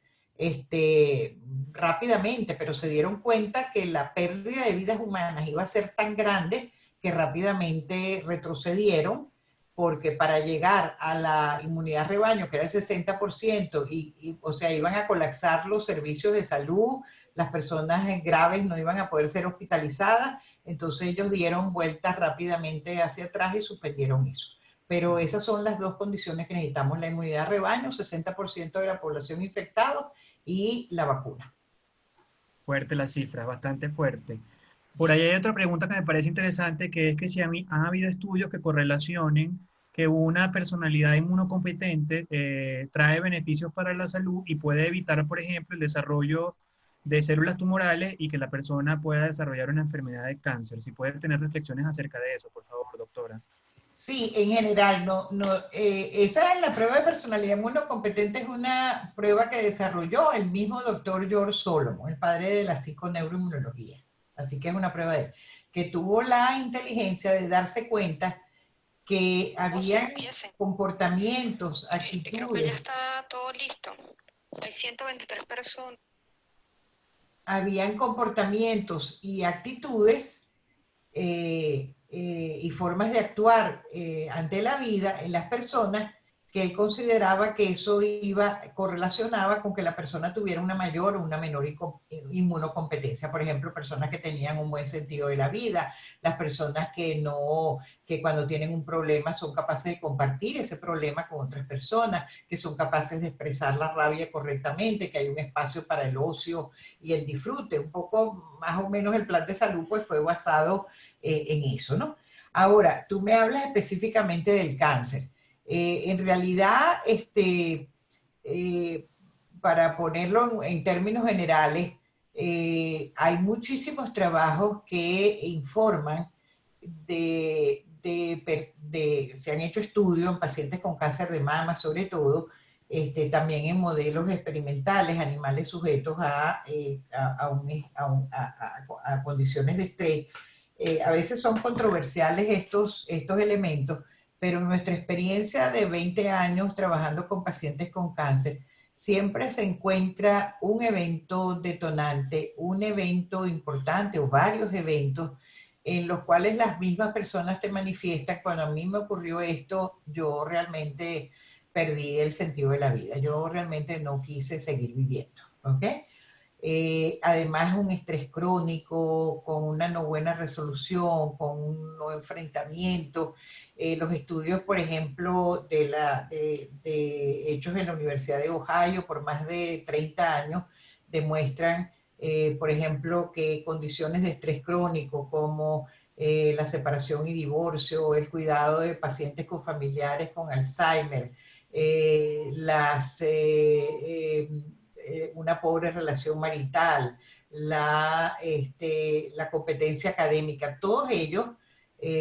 rápidamente, pero se dieron cuenta que la pérdida de vidas humanas iba a ser tan grande que rápidamente retrocedieron, porque para llegar a la inmunidad rebaño, que era el 60%, o sea, iban a colapsar los servicios de salud, las personas graves no iban a poder ser hospitalizadas. Entonces ellos dieron vueltas rápidamente hacia atrás y suspendieron eso. Pero esas son las dos condiciones que necesitamos: la inmunidad de rebaño, 60% de la población infectada, y la vacuna. Fuerte la cifra, bastante fuerte. Por ahí hay otra pregunta que me parece interesante, que es que si han habido estudios que correlacionen que una personalidad inmunocompetente trae beneficios para la salud y puede evitar, por ejemplo, el desarrollo de células tumorales y que la persona pueda desarrollar una enfermedad de cáncer. Si puede tener reflexiones acerca de eso, por favor, doctora. Sí, en general, esa es la prueba de personalidad inmunocompetente, es una prueba que desarrolló el mismo doctor George Solomon, el padre de la psiconeuroinmunología. Así que es una prueba de él, que tuvo la inteligencia de darse cuenta que había comportamientos, actitudes. Creo que ya está todo listo. Hay 123 personas. Habían comportamientos y actitudes y formas de actuar ante la vida en las personas que él consideraba que eso correlacionaba con que la persona tuviera una mayor o una menor inmunocompetencia. Por ejemplo, personas que tenían un buen sentido de la vida, las personas que cuando tienen un problema son capaces de compartir ese problema con otras personas, que son capaces de expresar la rabia correctamente, que hay un espacio para el ocio y el disfrute. Un poco más o menos el plan de salud pues fue basado en eso, ¿no? Ahora, tú me hablas específicamente del cáncer. En realidad, para ponerlo en términos generales, hay muchísimos trabajos que informan se han hecho estudios en pacientes con cáncer de mama, sobre todo, también en modelos experimentales, animales sujetos a condiciones de estrés. A veces son controversiales estos elementos, pero en nuestra experiencia de 20 años trabajando con pacientes con cáncer, siempre se encuentra un evento detonante, un evento importante o varios eventos en los cuales las mismas personas te manifiestan: cuando a mí me ocurrió esto, yo realmente perdí el sentido de la vida, yo realmente no quise seguir viviendo, ¿ok? Además, un estrés crónico, con una no buena resolución, con un no enfrentamiento. Los estudios, por ejemplo, hechos en la Universidad de Ohio por más de 30 años, demuestran, por ejemplo, que condiciones de estrés crónico como la separación y divorcio, el cuidado de pacientes con familiares con Alzheimer, una pobre relación marital, la competencia académica, todos ellos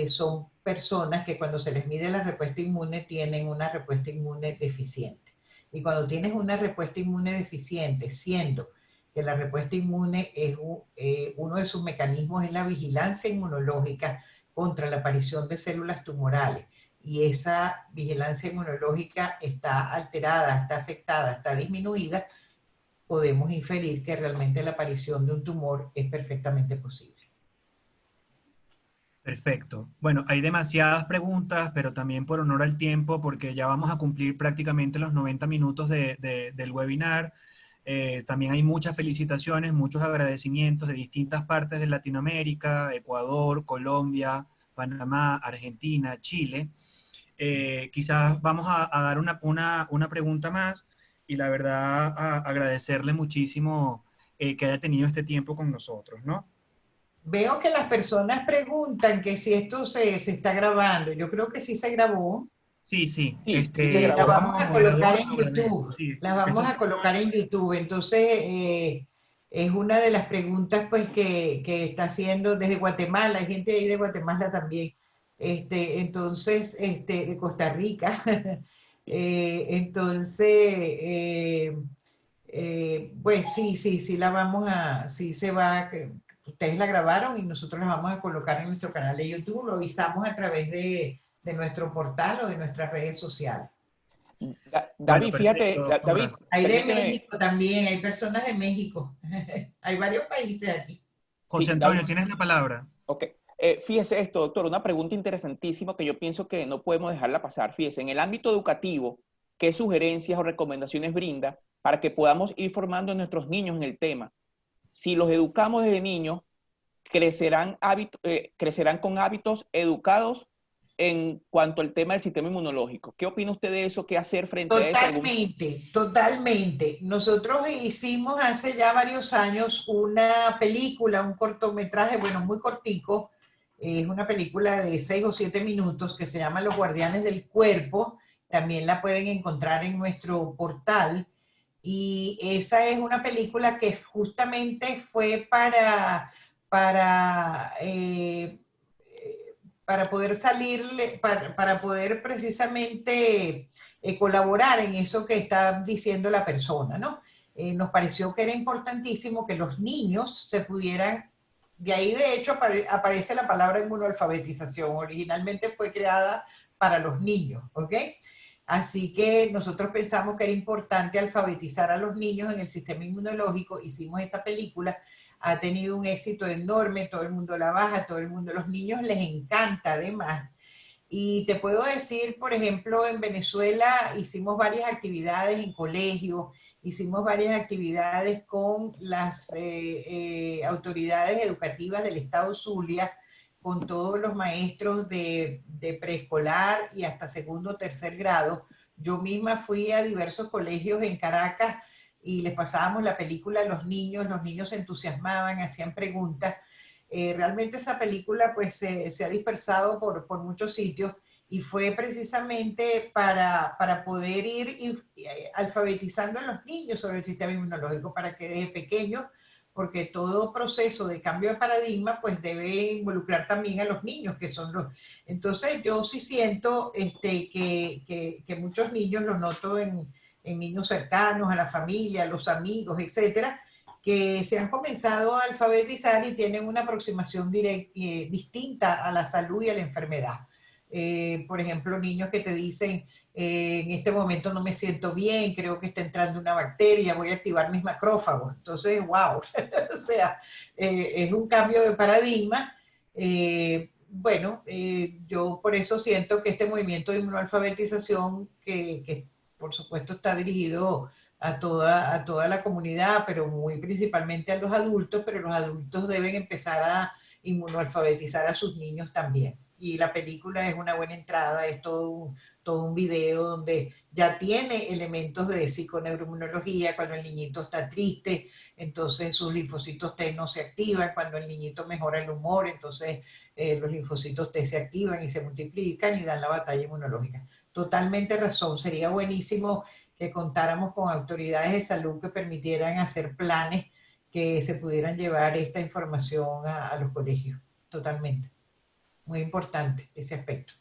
son personas que cuando se les mide la respuesta inmune tienen una respuesta inmune deficiente. Y cuando tienes una respuesta inmune deficiente, siendo que la respuesta inmune es uno de sus mecanismos es la vigilancia inmunológica contra la aparición de células tumorales, y esa vigilancia inmunológica está alterada, está afectada, está disminuida, podemos inferir que realmente la aparición de un tumor es perfectamente posible. Perfecto. Bueno, hay demasiadas preguntas, pero también por honor al tiempo, porque ya vamos a cumplir prácticamente los 90 minutos del webinar. También hay muchas felicitaciones, muchos agradecimientos de distintas partes de Latinoamérica: Ecuador, Colombia, Panamá, Argentina, Chile. Quizás vamos a dar una pregunta más, y la verdad agradecerle muchísimo que haya tenido este tiempo con nosotros, ¿no? Veo que las personas preguntan que si esto se está grabando. Yo creo que sí se grabó. Sí, sí. La vamos a colocar en YouTube. Sí, las vamos a colocar en YouTube. Entonces, es una de las preguntas pues que está haciendo desde Guatemala. Hay gente ahí de Guatemala también. Entonces, de Costa Rica. Pues sí, la vamos a, sí se va, ustedes la grabaron y nosotros la vamos a colocar en nuestro canal de YouTube, lo avisamos a través de nuestro portal o de nuestras redes sociales. David, fíjate, David. Hay de México también, hay personas de México, hay varios países aquí. José Antonio, tienes la palabra. Ok. Fíjese esto, doctor, una pregunta interesantísima que yo pienso que no podemos dejarla pasar. Fíjese, en el ámbito educativo, ¿qué sugerencias o recomendaciones brinda para que podamos ir formando a nuestros niños en el tema? Si los educamos desde niños, crecerán con hábitos educados en cuanto al tema del sistema inmunológico. ¿Qué opina usted de eso? ¿Qué hacer frente a eso? Totalmente. Nosotros hicimos hace ya varios años una película, un cortometraje, bueno, muy cortico. Es una película de 6 o 7 minutos que se llama Los Guardianes del Cuerpo. También la pueden encontrar en nuestro portal. Y esa es una película que justamente fue para poder para poder precisamente colaborar en eso que está diciendo la persona, ¿no? Nos pareció que era importantísimo que los niños se pudieran, de ahí de hecho aparece la palabra inmunoalfabetización, originalmente fue creada para los niños, ¿ok? Así que nosotros pensamos que era importante alfabetizar a los niños en el sistema inmunológico, hicimos esa película, ha tenido un éxito enorme, todo el mundo la baja, todo el mundo, los niños les encanta además. Y te puedo decir, por ejemplo, en Venezuela hicimos varias actividades en colegios, hicimos varias actividades con las autoridades educativas del estado Zulia, con todos los maestros de preescolar y hasta segundo o tercer grado. Yo misma fui a diversos colegios en Caracas y les pasábamos la película a los niños se entusiasmaban, hacían preguntas. Realmente esa película pues se ha dispersado por muchos sitios y fue precisamente para poder ir alfabetizando a los niños sobre el sistema inmunológico, para que desde pequeños, porque todo proceso de cambio de paradigma pues debe involucrar también a los niños, que son los... Entonces yo sí siento que muchos niños, lo noto en niños cercanos, a la familia, a los amigos, etcétera, que se han comenzado a alfabetizar y tienen una aproximación distinta a la salud y a la enfermedad. Por ejemplo, niños que te dicen, en este momento no me siento bien, creo que está entrando una bacteria, voy a activar mis macrófagos. Entonces, wow, o sea, es un cambio de paradigma. Yo por eso siento que este movimiento de inmunoalfabetización, que por supuesto está dirigido a toda la comunidad, pero muy principalmente a los adultos, pero los adultos deben empezar a inmunoalfabetizar a sus niños también. Y la película es una buena entrada, es todo un video donde ya tiene elementos de psiconeuroinmunología. Cuando el niñito está triste, entonces sus linfocitos T no se activan. Cuando el niñito mejora el humor, entonces los linfocitos T se activan y se multiplican y dan la batalla inmunológica. Totalmente razón, sería buenísimo que contáramos con autoridades de salud que permitieran hacer planes que se pudieran llevar esta información a los colegios. Totalmente. Muy importante ese aspecto.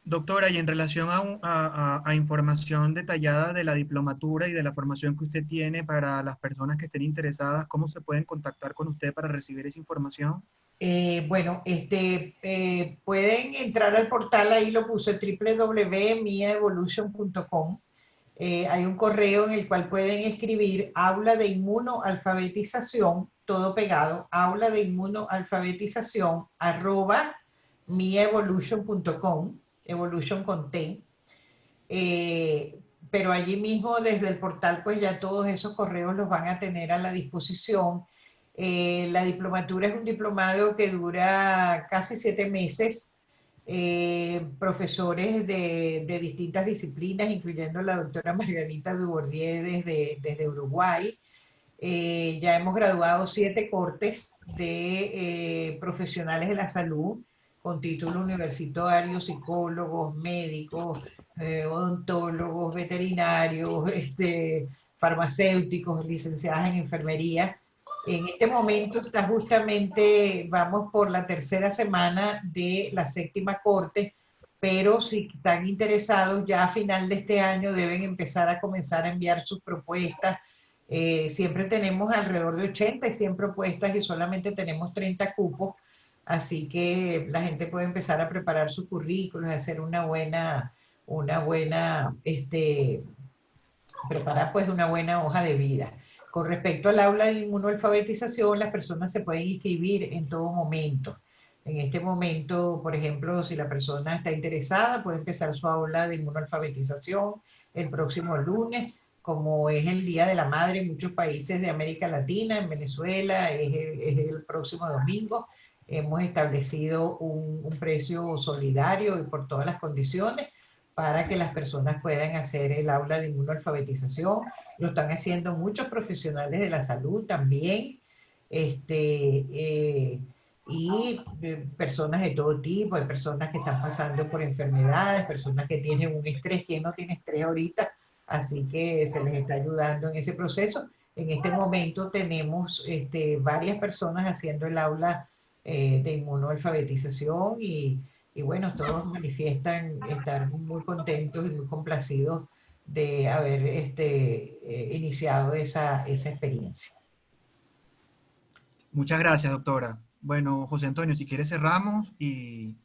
Doctora, y en relación a información detallada de la diplomatura y de la formación que usted tiene para las personas que estén interesadas, ¿cómo se pueden contactar con usted para recibir esa información? Pueden entrar al portal, ahí lo puse, www.miaevolution.com. Hay un correo en el cual pueden escribir aula de inmunoalfabetización, todo pegado, aula de inmunoalfabetización @mievolution.com, evolution con T. Pero allí mismo desde el portal pues ya todos esos correos los van a tener a la disposición. La diplomatura es un diplomado que dura casi 7 meses. Profesores de distintas disciplinas, incluyendo la doctora Margarita Dubordier desde Uruguay. Ya hemos graduado 7 cortes de profesionales de la salud con título universitario, psicólogos, médicos, odontólogos, veterinarios, farmacéuticos, licenciadas en enfermería. En este momento vamos por la 3ª semana de la 7ª corte, pero si están interesados, ya a final de este año deben empezar a comenzar a enviar sus propuestas. Siempre tenemos alrededor de 80 y 100 propuestas y solamente tenemos 30 cupos, así que la gente puede empezar a preparar sus currículos, hacer preparar pues una buena hoja de vida. Con respecto al aula de inmunoalfabetización, las personas se pueden inscribir en todo momento. En este momento, por ejemplo, si la persona está interesada, puede empezar su aula de inmunoalfabetización el próximo lunes, como es el Día de la Madre en muchos países de América Latina, en Venezuela es el próximo domingo. Hemos establecido un precio solidario y por todas las condiciones para que las personas puedan hacer el aula de inmunoalfabetización. Lo están haciendo muchos profesionales de la salud también, y personas de todo tipo, hay personas que están pasando por enfermedades, personas que tienen un estrés, ¿quién no tiene estrés ahorita? Así que se les está ayudando en ese proceso. En este momento tenemos varias personas haciendo el aula de inmunoalfabetización y bueno, todos manifiestan estar muy contentos y muy complacidos de haber iniciado esa experiencia. Muchas gracias, doctora. Bueno, José Antonio, si quieres cerramos y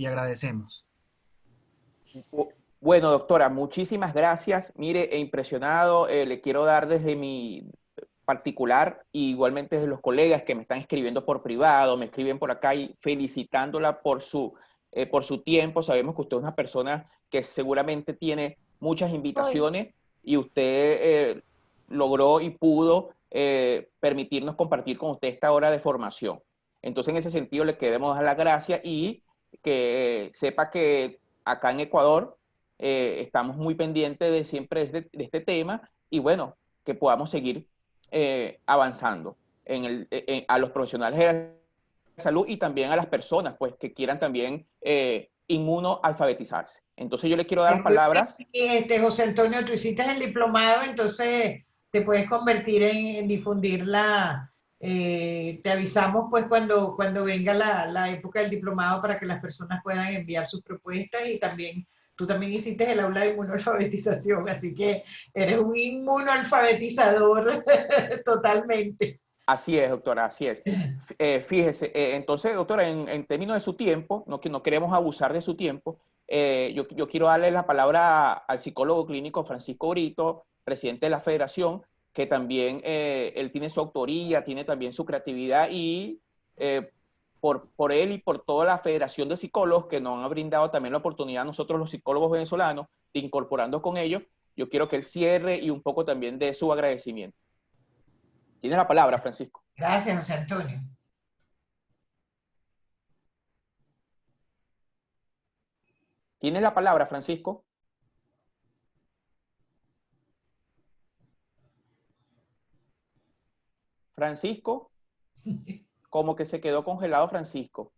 agradecemos. Bueno, doctora, muchísimas gracias. Mire, impresionado, le quiero dar desde mi particular, y igualmente desde los colegas que me están escribiendo por privado, me escriben por acá y felicitándola por su tiempo. Sabemos que usted es una persona que seguramente tiene muchas invitaciones y usted logró y pudo permitirnos compartir con usted esta hora de formación. Entonces, en ese sentido, le queremos dar las gracias y que sepa que acá en Ecuador estamos muy pendientes de siempre de este tema y bueno, que podamos seguir avanzando a los profesionales de la salud y también a las personas pues, que quieran también inmunoalfabetizarse. Entonces yo le quiero dar las palabras. José Antonio, tú hiciste el diplomado, entonces te puedes convertir en difundirla. Te avisamos pues cuando venga la época del diplomado para que las personas puedan enviar sus propuestas y también tú también hiciste el aula de inmunoalfabetización, así que eres un inmunoalfabetizador totalmente. Así es, doctora, así es. Fíjese, entonces, doctora, en términos de su tiempo, no queremos abusar de su tiempo, yo quiero darle la palabra al psicólogo clínico Francisco Brito, presidente de la Federación, que también él tiene su autoría, tiene también su creatividad y por él y por toda la Federación de Psicólogos que nos han brindado también la oportunidad a nosotros los psicólogos venezolanos de incorporando con ellos, yo quiero que él cierre y un poco también de su agradecimiento. Tiene la palabra, Francisco. Gracias, José Antonio. Tiene la palabra, Francisco. Francisco, como que se quedó congelado Francisco.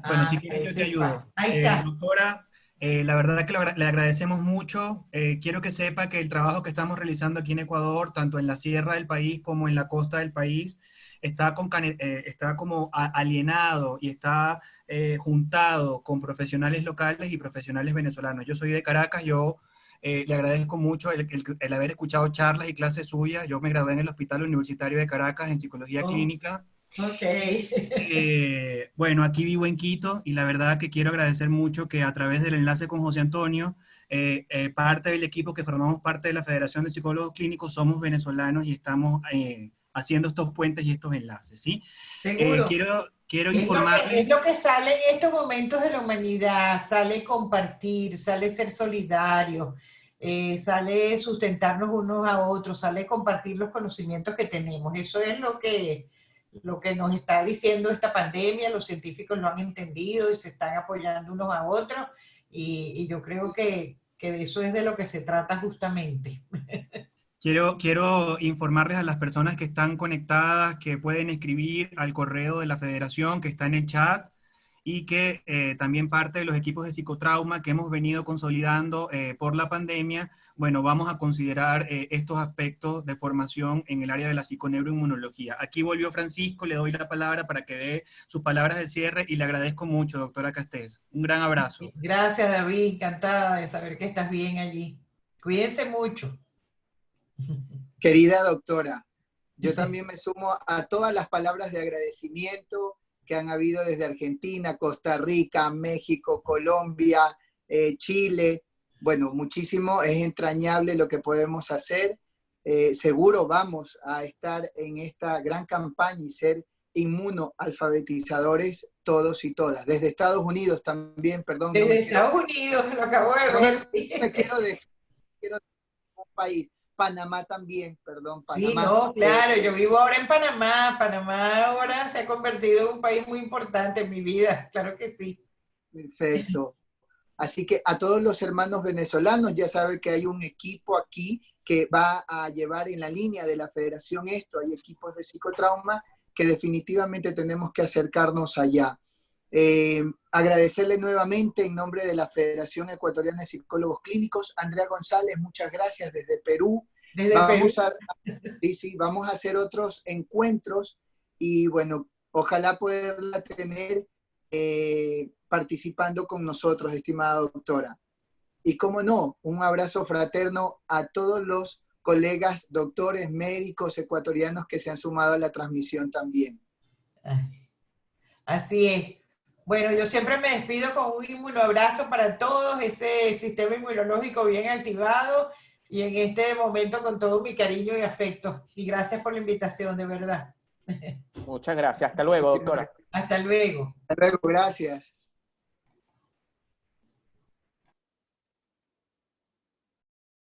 Bueno, si quieres yo te ayudo. Ahí está. Doctora, la verdad que le agradecemos mucho. Quiero que sepa que el trabajo que estamos realizando aquí en Ecuador, tanto en la sierra del país como en la costa del país, está como alienado y está juntado con profesionales locales y profesionales venezolanos. Yo soy de Caracas, yo le agradezco mucho el haber escuchado charlas y clases suyas. Yo me gradué en el Hospital Universitario de Caracas en Psicología Clínica. Ok. Bueno, aquí vivo en Quito y la verdad que quiero agradecer mucho que a través del enlace con José Antonio, parte del equipo que formamos parte de la Federación de Psicólogos Clínicos somos venezolanos y estamos haciendo estos puentes y estos enlaces, ¿sí? Seguro. Quiero informarles. Es lo que sale en estos momentos de la humanidad, sale compartir, sale ser solidario, sale sustentarnos unos a otros, sale compartir los conocimientos que tenemos. Eso es lo que nos está diciendo esta pandemia, los científicos lo han entendido y se están apoyando unos a otros y yo creo que de eso es de lo que se trata justamente. Quiero informarles a las personas que están conectadas que pueden escribir al correo de la Federación que está en el chat y que también parte de los equipos de psicotrauma que hemos venido consolidando por la pandemia, bueno, vamos a considerar estos aspectos de formación en el área de la psiconeuroinmunología. Aquí volvió Francisco, le doy la palabra para que dé sus palabras de cierre y le agradezco mucho, doctora Castés. Un gran abrazo. Gracias, David, encantada de saber que estás bien allí. Cuídense mucho. Querida doctora, yo también me sumo a todas las palabras de agradecimiento que han habido desde Argentina, Costa Rica, México, Colombia, Chile. Bueno, muchísimo, es entrañable lo que podemos hacer. Seguro vamos a estar en esta gran campaña y ser inmunoalfabetizadores todos y todas. Desde Estados Unidos también, perdón. Desde Estados Unidos, lo acabo de ver. Me quiero dejar un país. Panamá también, perdón, Panamá. Sí, no, claro, yo vivo ahora en Panamá. Panamá ahora se ha convertido en un país muy importante en mi vida, claro que sí. Perfecto. Así que a todos los hermanos venezolanos, ya saben que hay un equipo aquí que va a llevar en la línea de la federación esto, hay equipos de psicotrauma que definitivamente tenemos que acercarnos allá. Agradecerle nuevamente en nombre de la Federación Ecuatoriana de Psicólogos Clínicos, Andrea González, muchas gracias desde Perú. Vamos a hacer otros encuentros y bueno, ojalá poderla tener participando con nosotros, estimada doctora. Y cómo no, un abrazo fraterno a todos los colegas, doctores, médicos ecuatorianos que se han sumado a la transmisión también. Así es. Bueno, yo siempre me despido con un inmunoabrazo para todos, ese sistema inmunológico bien activado y en este momento con todo mi cariño y afecto. Y gracias por la invitación, de verdad. Muchas gracias. Hasta luego, doctora. Hasta luego. Hasta luego, gracias.